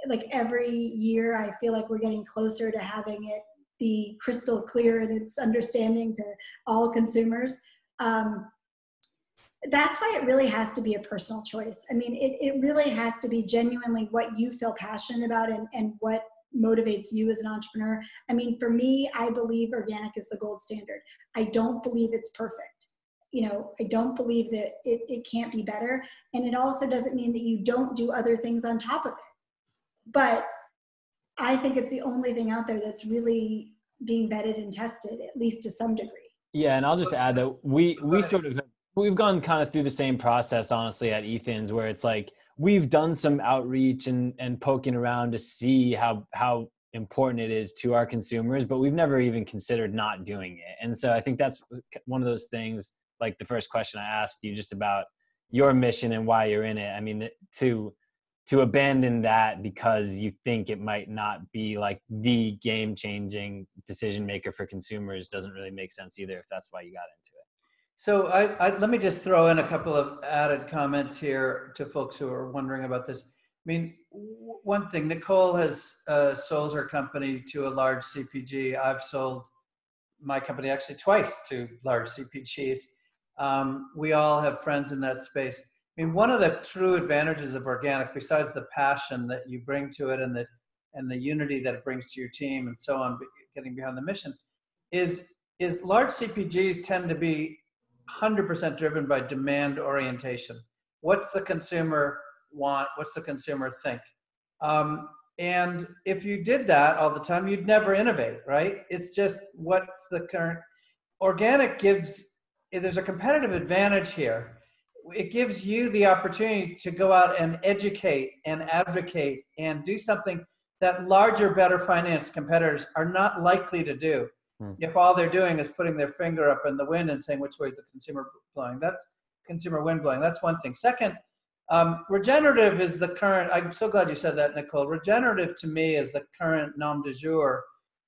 Like every year, I feel like we're getting closer to having it be crystal clear in its understanding to all consumers. That's why it really has to be a personal choice. I mean, it really has to be genuinely what you feel passionate about and what motivates you as an entrepreneur. I mean, for me, I believe organic is the gold standard. I don't believe it's perfect. I don't believe that it can't be better. And it also doesn't mean that you don't do other things on top of it. But I think it's the only thing out there that's really being vetted and tested, at least to some degree. Yeah, and I'll just add that we've gone kind of through the same process, honestly, at Ethan's, where it's like we've done some outreach and poking around to see how important it is to our consumers, but we've never even considered not doing it. And so I think that's one of those things, like the first question I asked you, just about your mission and why you're in it. I mean, to abandon that because you think it might not be like the game-changing decision maker for consumers doesn't really make sense either, if that's why you got into it. So let me just throw in a couple of added comments here to folks who are wondering about this. I mean, one thing, Nicole has sold her company to a large CPG. I've sold my company actually twice to large CPGs. We all have friends in that space. I mean, one of the true advantages of organic, besides the passion that you bring to it and the unity that it brings to your team and so on, getting behind the mission, is large CPGs tend to be 100% driven by demand orientation. What's the consumer want? What's the consumer think? And if you did that all the time, you'd never innovate, right? It's just what's the current. Organic there's a competitive advantage here. It gives you the opportunity to go out and educate and advocate and do something that larger, better financed competitors are not likely to do. If all they're doing is putting their finger up in the wind and saying which way is the consumer blowing. That's consumer wind blowing. That's one thing. Second, regenerative is the current, I'm so glad you said that, Nicole. Regenerative to me is the current nom de jour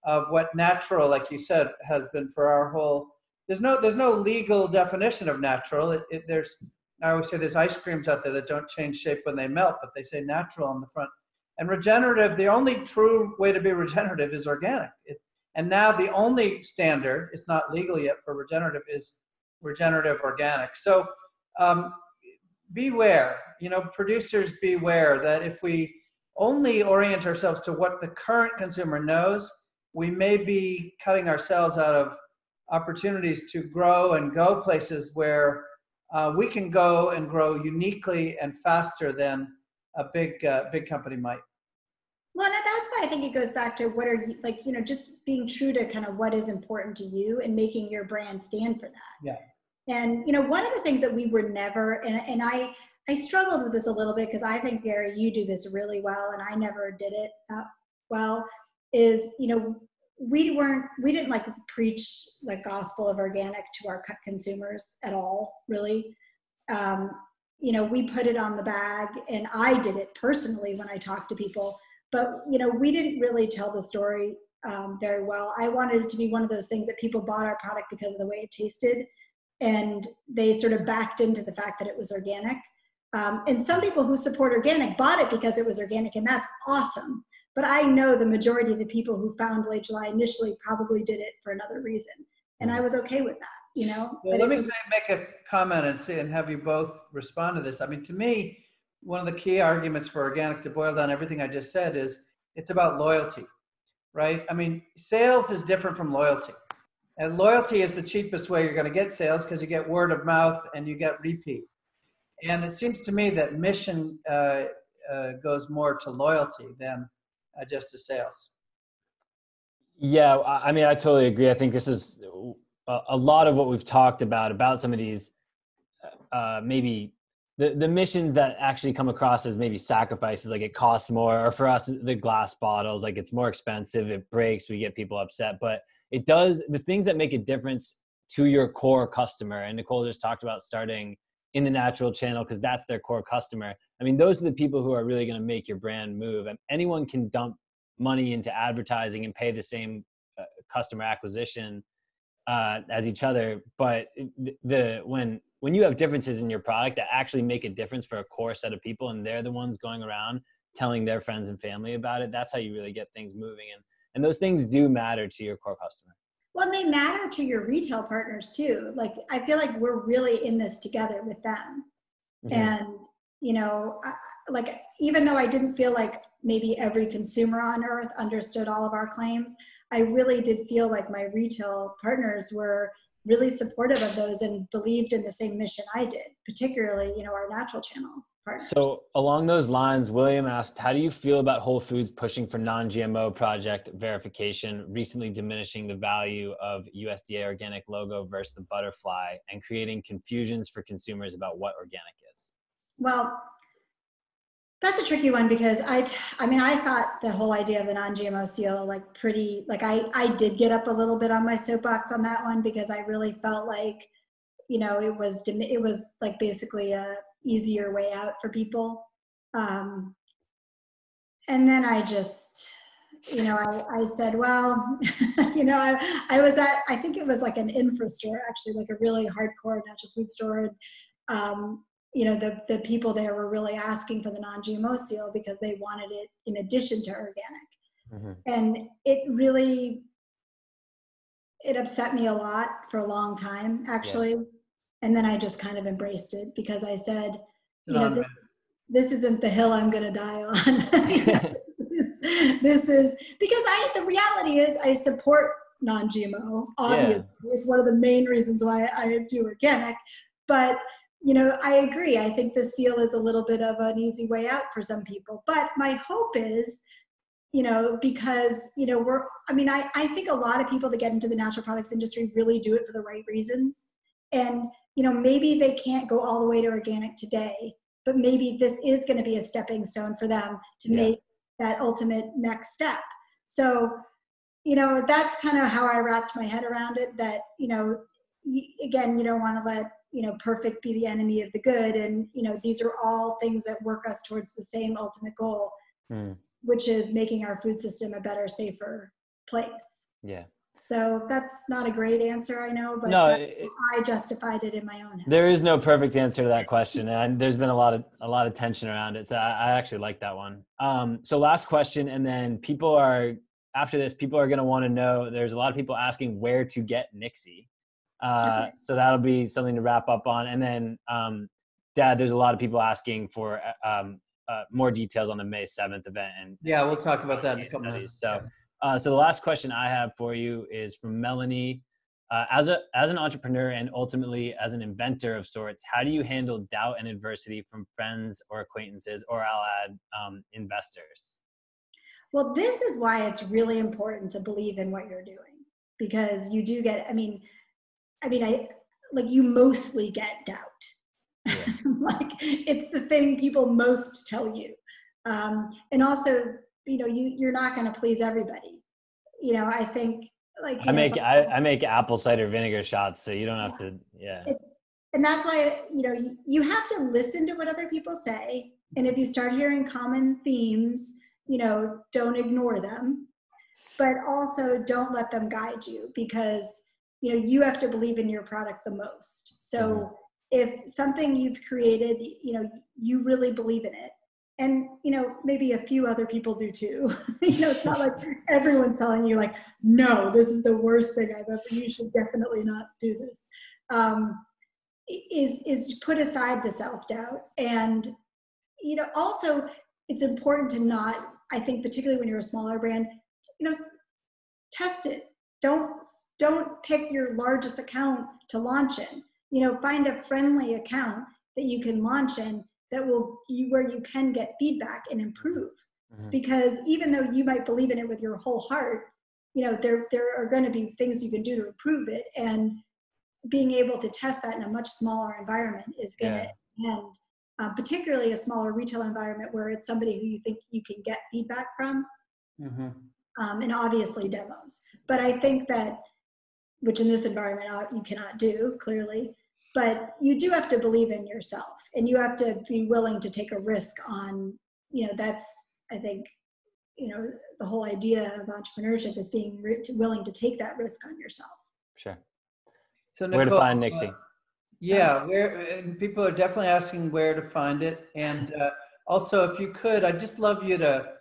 of what natural, like you said, has been for our whole, there's no legal definition of natural. I always say there's ice creams out there that don't change shape when they melt, but they say natural on the front. And regenerative, the only true way to be regenerative is organic. And now the only standard, it's not legal yet for regenerative, is regenerative organic. So beware, producers beware that if we only orient ourselves to what the current consumer knows, we may be cutting ourselves out of opportunities to grow and go places where we can go and grow uniquely and faster than a big company might. Well, and that's why I think it goes back to what are you, just being true to kind of what is important to you and making your brand stand for that. Yeah. And, one of the things that we were never, and I struggled with this a little bit because I think, Gary, you do this really well and I never did it well, is, we didn't like preach the gospel of organic to our consumers at all, really. We put it on the bag, and I did it personally when I talked to people, but, we didn't really tell the story very well. I wanted it to be one of those things that people bought our product because of the way it tasted, and they sort of backed into the fact that it was organic. And some people who support organic bought it because it was organic, and that's awesome. But I know the majority of the people who found Late July initially probably did it for another reason. And I was okay with that, Well, let me make a comment and have you both respond to this. I mean, to me, one of the key arguments for organic, to boil down everything I just said, is it's about loyalty, right? I mean, sales is different from loyalty. And loyalty is the cheapest way you're going to get sales because you get word of mouth and you get repeat. And it seems to me that mission goes more to loyalty than just to sales. Yeah, I mean, I totally agree. I think this is a lot of what we've talked about some of these maybe the missions that actually come across as maybe sacrifices, like it costs more, or for us, the glass bottles, like it's more expensive, it breaks, we get people upset, but it does the things that make a difference to your core customer. And Nicole just talked about starting in the natural channel because that's their core customer. I mean, those are the people who are really going to make your brand move. And anyone can dump money into advertising and pay the same customer acquisition as each other. But when you have differences in your product that actually make a difference for a core set of people, and they're the ones going around telling their friends and family about it, that's how you really get things moving. And those things do matter to your core customer. Well, they matter to your retail partners too. Like, I feel like we're really in this together with them. Mm-hmm. And, you know, like, even though I didn't feel like maybe every consumer on earth understood all of our claims, I really did feel like my retail partners were really supportive of those and believed in the same mission I did, particularly, you know, our natural channel partners. So along those lines, William asked, how do you feel about Whole Foods pushing for non-GMO project verification, recently diminishing the value of USDA organic logo versus the butterfly and creating confusions for consumers about what organic is? Well, that's a tricky one because I thought the whole idea of a non-GMO seal, like pretty, like I did get up a little bit on my soapbox on that one because I really felt like, you know, it was like basically a easier way out for people. And then I just, you know, I said, well, you know, I was at, I think it was like an infra store, actually, like a really hardcore natural food store. And, you know, the people there were really asking for the non-GMO seal because they wanted it in addition to organic. Mm-hmm. And it upset me a lot for a long time, actually. Yeah. And then I just kind of embraced it because I said, you know, this isn't the hill I'm going to die on. this is because the reality is I support non-GMO. Obviously, yeah. It's one of the main reasons why I do organic. But, you know, I agree. I think the seal is a little bit of an easy way out for some people. But my hope is, you know, because, you know, I think a lot of people that get into the natural products industry really do it for the right reasons. And, you know, maybe they can't go all the way to organic today, but maybe this is going to be a stepping stone for them to make that ultimate next step. So, you know, that's kind of how I wrapped my head around it, that, you know, again, you don't want to let, you know, perfect be the enemy of the good. And, you know, these are all things that work us towards the same ultimate goal, which is making our food system a better, safer place. Yeah. So that's not a great answer, I know, but I justified it in my own head. There is no perfect answer to that question, and there's been a lot of tension around it. So I actually like that one. So last question, and then after this, people are going to want to know. There's a lot of people asking where to get Nixie. Okay. So that'll be something to wrap up on, and then Dad, there's a lot of people asking for more details on the May 7th event. And we'll talk about that in a couple minutes. So. So the last question I have for you is from Melanie. As an entrepreneur and ultimately as an inventor of sorts, how do you handle doubt and adversity from friends or acquaintances, or I'll add investors? Well, this is why it's really important to believe in what you're doing, because you do get, you mostly get doubt. Yeah. Like, it's the thing people most tell you. And also, you know, you're not going to please everybody. You know, I think like I make apple cider vinegar shots, so you don't have to. Yeah. And that's why, you know, you have to listen to what other people say, and if you start hearing common themes, you know, don't ignore them, but also don't let them guide you, because, you know, you have to believe in your product the most. So if something you've created, you know, you really believe in it. And, you know, maybe a few other people do too. You know, it's not like everyone's telling you like, no, this is the worst thing I've ever, you should definitely not do this. Is put aside the self-doubt. And, you know, also it's important to not, I think particularly when you're a smaller brand, you know, test it. Don't pick your largest account to launch in. You know, find a friendly account that you can launch in where you can get feedback and improve. Because even though you might believe in it with your whole heart, you know, there are going to be things you can do to improve it, and being able to test that in a much smaller environment is going to end particularly a smaller retail environment where it's somebody who you think you can get feedback from, Mm-hmm. and obviously demos. But I think that, which in this environment you cannot do, clearly, but you do have to believe in yourself, and you have to be willing to take a risk on, that's, I think, the whole idea of entrepreneurship is being willing to take that risk on yourself. Sure. So Nicole, Where to find Nixie? Yeah, and people are definitely asking where to find it. And also, if you could, I'd just love you to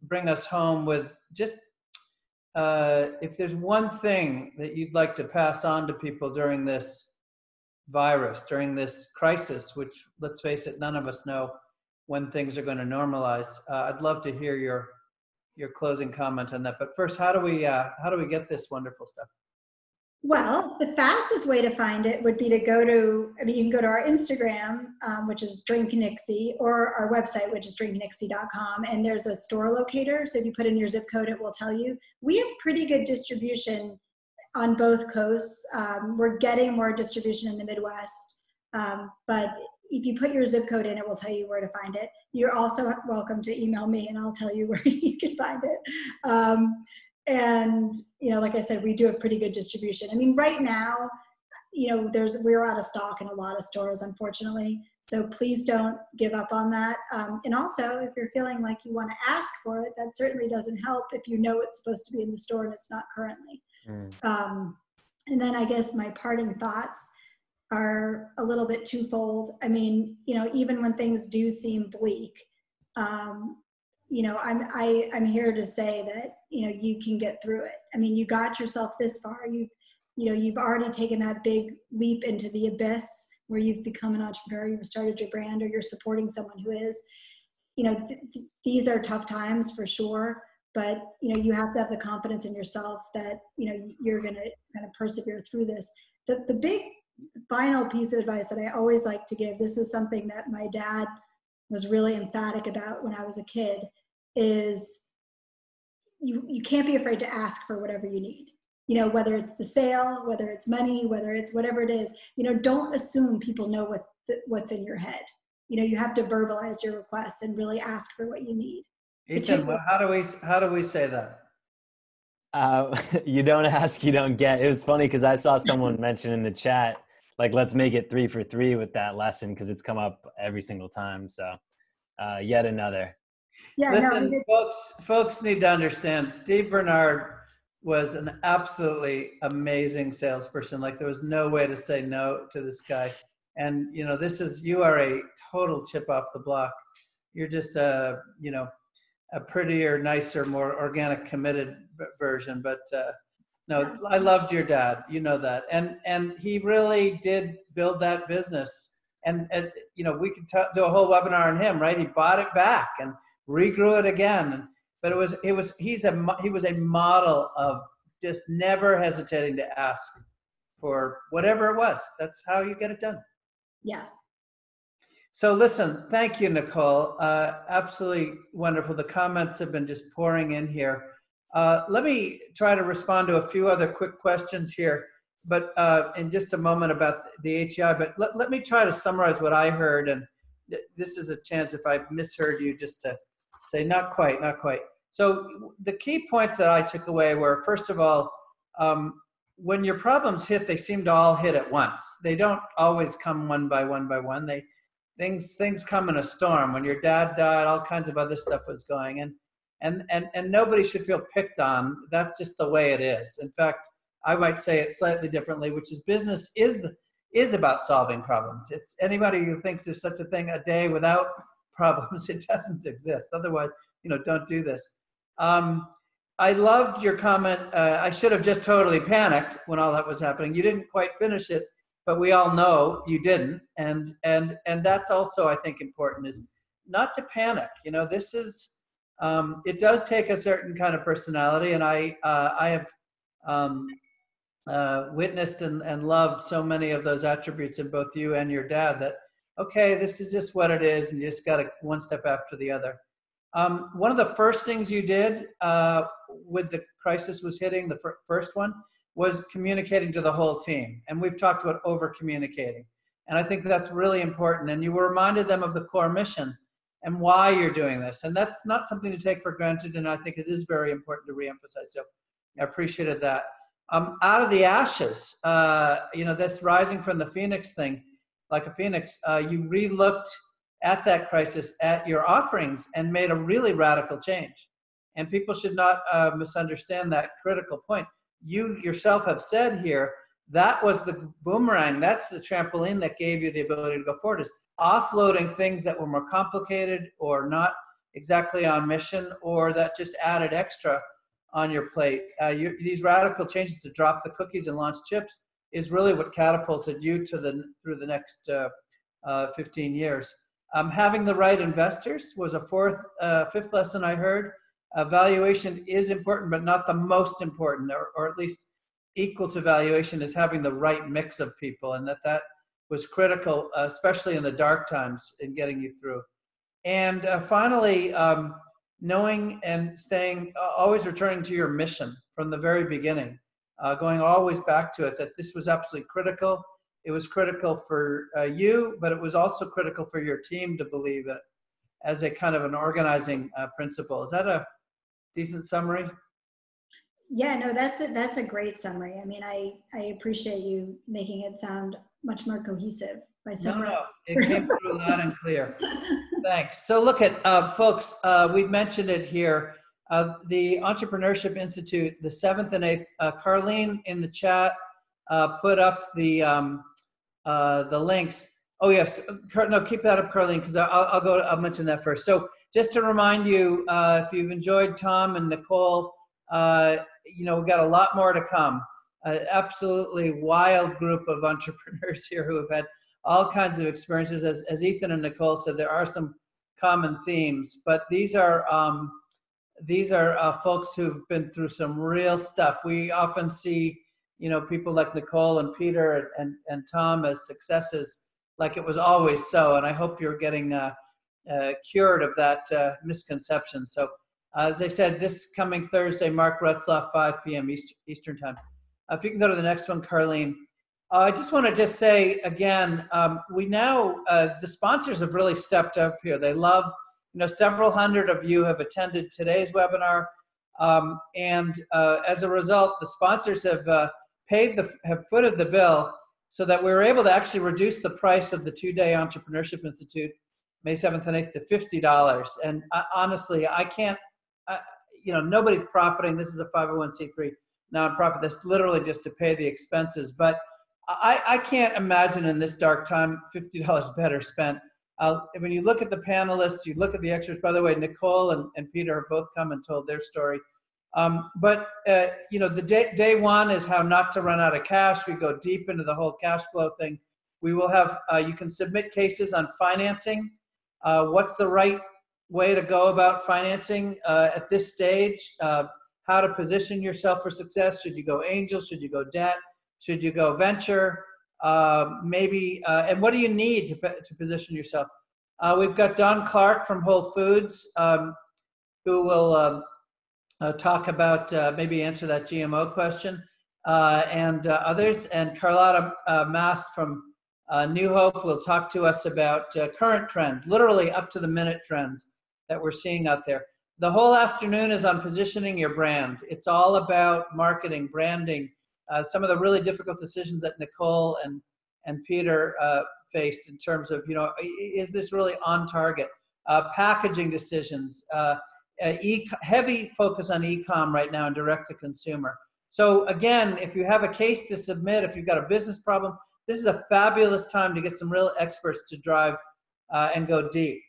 bring us home with just, if there's one thing that you'd like to pass on to people during this virus, during this crisis, which, let's face it, none of us know when things are going to normalize. I'd love to hear your closing comment on that. But first, how do we get this wonderful stuff? Well, the fastest way to find it would be to go to, you can go to our Instagram, which is Drink Nixie, or our website, which is drinknixie.com, and there's a store locator. So if you put in your zip code, it will tell you. We have pretty good distribution on both coasts. We're getting more distribution in the Midwest, but if you put your zip code in, it will tell you where to find it. You're also welcome to email me, and I'll tell you where you can find it. And, like I said, we do have pretty good distribution. Right now, we're out of stock in a lot of stores, unfortunately. So please don't give up on that. And also, if you're feeling like you want to ask for it, that certainly doesn't help if you know it's supposed to be in the store and it's not currently. And then I guess my parting thoughts are a little bit twofold. Even when things do seem bleak, I'm here to say that, you can get through it. You got yourself this far. You've already taken that big leap into the abyss where you've become an entrepreneur, you've started your brand, or you're supporting someone who is. These are tough times for sure, but, you have to have the confidence in yourself that, you're going to kind of persevere through this. The big final piece of advice that I always like to give, this was something that my dad was really emphatic about when I was a kid, is you can't be afraid to ask for whatever you need. Whether it's the sale, whether it's money, whether it's whatever it is, don't assume people know what's in your head. You have to verbalize your requests and really ask for what you need. Ethan, how do we say that? You don't ask, you don't get. It was funny because I saw someone mention in the chat, like, let's make it 3 for 3 with that lesson, because it's come up every single time. So yet another. Yeah, listen, folks need to understand, Steve Bernard was an absolutely amazing salesperson. Like, there was no way to say no to this guy. And, you are a total chip off the block. You're just a prettier, nicer, more organic, committed version. But no, I loved your dad. You know that. And he really did build that business. And we could do a whole webinar on him, right? He bought it back and regrew it again. But he was a model of just never hesitating to ask for whatever it was. That's how you get it done. Yeah. So listen, thank you, Nicole. Absolutely wonderful. The comments have been just pouring in here. Let me try to respond to a few other quick questions here, but in just a moment about the HEI. But let me try to summarize what I heard, and this is a chance if I misheard you just to say not quite. So the key points that I took away were, first of all, when your problems hit, they seem to all hit at once. They don't always come one by one by one. Things come in a storm. When your dad died, all kinds of other stuff was going, and nobody should feel picked on. That's just the way it is. In fact, I might say it slightly differently, which is business is about solving problems. It's anybody who thinks there's such a thing a day without problems, it doesn't exist. Otherwise, don't do this. I loved your comment. I should have just totally panicked when all that was happening. You didn't quite finish it, but we all know you didn't. And that's also, I think, important, is not to panic. This is, it does take a certain kind of personality. And I have witnessed and loved so many of those attributes in both you and your dad, that, okay, this is just what it is, and you just got to one step after the other. One of the first things you did with the crisis was hitting, the first one was communicating to the whole team. And we've talked about over communicating. And I think that's really important. And you reminded them of the core mission and why you're doing this. And that's not something to take for granted. And I think it is very important to reemphasize. So I appreciated that. Out of the ashes, this rising from the phoenix thing, like a phoenix, you re-looked at that crisis, at your offerings, and made a really radical change. And people should not misunderstand that critical point. You yourself have said here, that was the boomerang, that's the trampoline that gave you the ability to go forward, is offloading things that were more complicated or not exactly on mission, or that just added extra on your plate. These radical changes to drop the cookies and launch chips is really what catapulted you to through the next 15 years. Having the right investors was a fifth lesson I heard. Valuation is important, but not the most important, or at least equal to valuation is having the right mix of people, and that was critical, especially in the dark times, in getting you through. And finally, knowing and staying, always returning to your mission from the very beginning, going always back to it, that this was absolutely critical. It was critical for you, but it was also critical for your team to believe it as a kind of an organizing principle. Is that a decent summary? Yeah, no, that's a great summary. I mean, I appreciate you making it sound much more cohesive by saying No, it came through loud and clear. Thanks. So look at, folks, we've mentioned it here, the Entrepreneurship Institute, the 7th and 8th, Carlene in the chat put up the links. Oh yes, no, keep that up, Carlene, because I'll mention that first. So just to remind you, if you've enjoyed Tom and Nicole, we've got a lot more to come. Absolutely wild group of entrepreneurs here who have had all kinds of experiences. As Ethan and Nicole said, there are some common themes, but these are folks who've been through some real stuff. We often see, people like Nicole and Peter and Tom as successes, like it was always so. And I hope you're getting cured of that misconception. So as I said, this coming Thursday, Mark Retzlaff, 5 p.m. Eastern time. If you can go to the next one, Carlene. I just want to say again, we now, the sponsors have really stepped up here. They love, several hundred of you have attended today's webinar. And as a result, the sponsors have footed the bill so that we were able to actually reduce the price of the 2-day Entrepreneurship Institute, May 7th and 8th, to $50. And honestly, I can't, nobody's profiting. This is a 501c3 nonprofit. That's literally just to pay the expenses. But I can't imagine in this dark time, $50 better spent. When you look at the panelists, you look at the extras. By the way, Nicole and Peter have both come and told their story. The day one is how not to run out of cash. We go deep into the whole cash flow thing. We will have, you can submit cases on financing. What's the right way to go about financing at this stage? How to position yourself for success. Should you go angel? Should you go debt? Should you go venture? And what do you need to position yourself? We've got Don Clark from Whole Foods who will talk about, maybe answer that GMO question, and others. And Carlotta Mast from New Hope will talk to us about current trends, literally up to the minute trends that we're seeing out there. The whole afternoon is on positioning your brand. It's all about marketing, branding, some of the really difficult decisions that Nicole and Peter faced in terms of, is this really on target? Packaging decisions, heavy focus on e-com right now and direct to consumer. So again, if you have a case to submit, if you've got a business problem, this is a fabulous time to get some real experts to drive and go deep.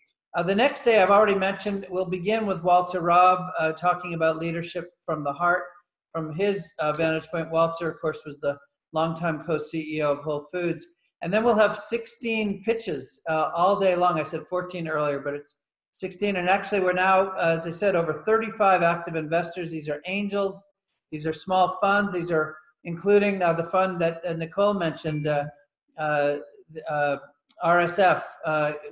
The next day, I've already mentioned, we'll begin with Walter Robb talking about leadership from the heart. From his vantage point, Walter, of course, was the longtime co-CEO of Whole Foods. And then we'll have 16 pitches all day long. I said 14 earlier, but it's 16. And actually, we're now, as I said, over 35 active investors. These are angels. These are small funds. These are including the fund that Nicole mentioned, RSF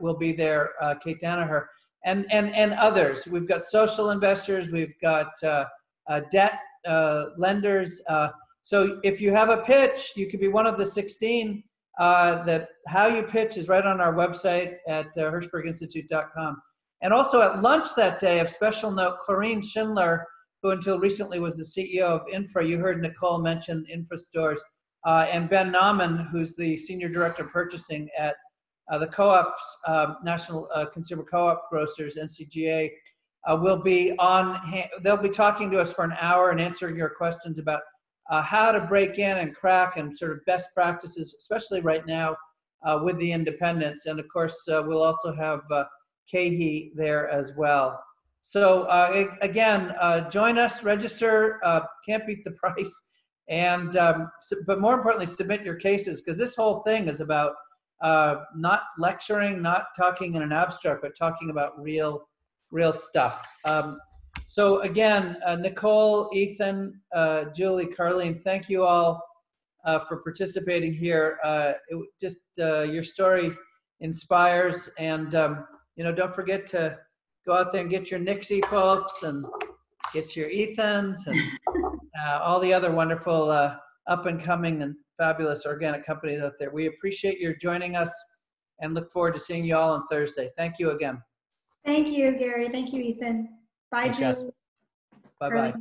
will be there, Kate Danaher, and others. We've got social investors. We've got debt lenders. So if you have a pitch, you could be one of the 16. The How You Pitch is right on our website at hirshberginstitute.com. And also at lunch that day, of special note, Clarine Schindler, who until recently was the CEO of Infra, you heard Nicole mention Infra Stores, and Ben Nauman, who's the Senior Director of Purchasing at the Co-ops, National Consumer Co-op Grocers, NCGA, will be on. They'll be talking to us for an hour and answering your questions about how to break in and crack and sort of best practices, especially right now with the independents. And of course, we'll also have Kahi there as well. So again, join us, register, can't beat the price. And, but more importantly, submit your cases, because this whole thing is about not lecturing, not talking in an abstract, but talking about real stuff. So again, Nicole, Ethan, Julie, Carlene, thank you all for participating here. Your story inspires, and don't forget to go out there and get your Nixie folks and get your Ethans and all the other wonderful up and coming and fabulous organic companies out there. We appreciate your joining us and look forward to seeing you all on Thursday. Thank you again. Thank you, Gary. Thank you, Ethan. Bye, Thanks, guys. Julie. Bye-bye.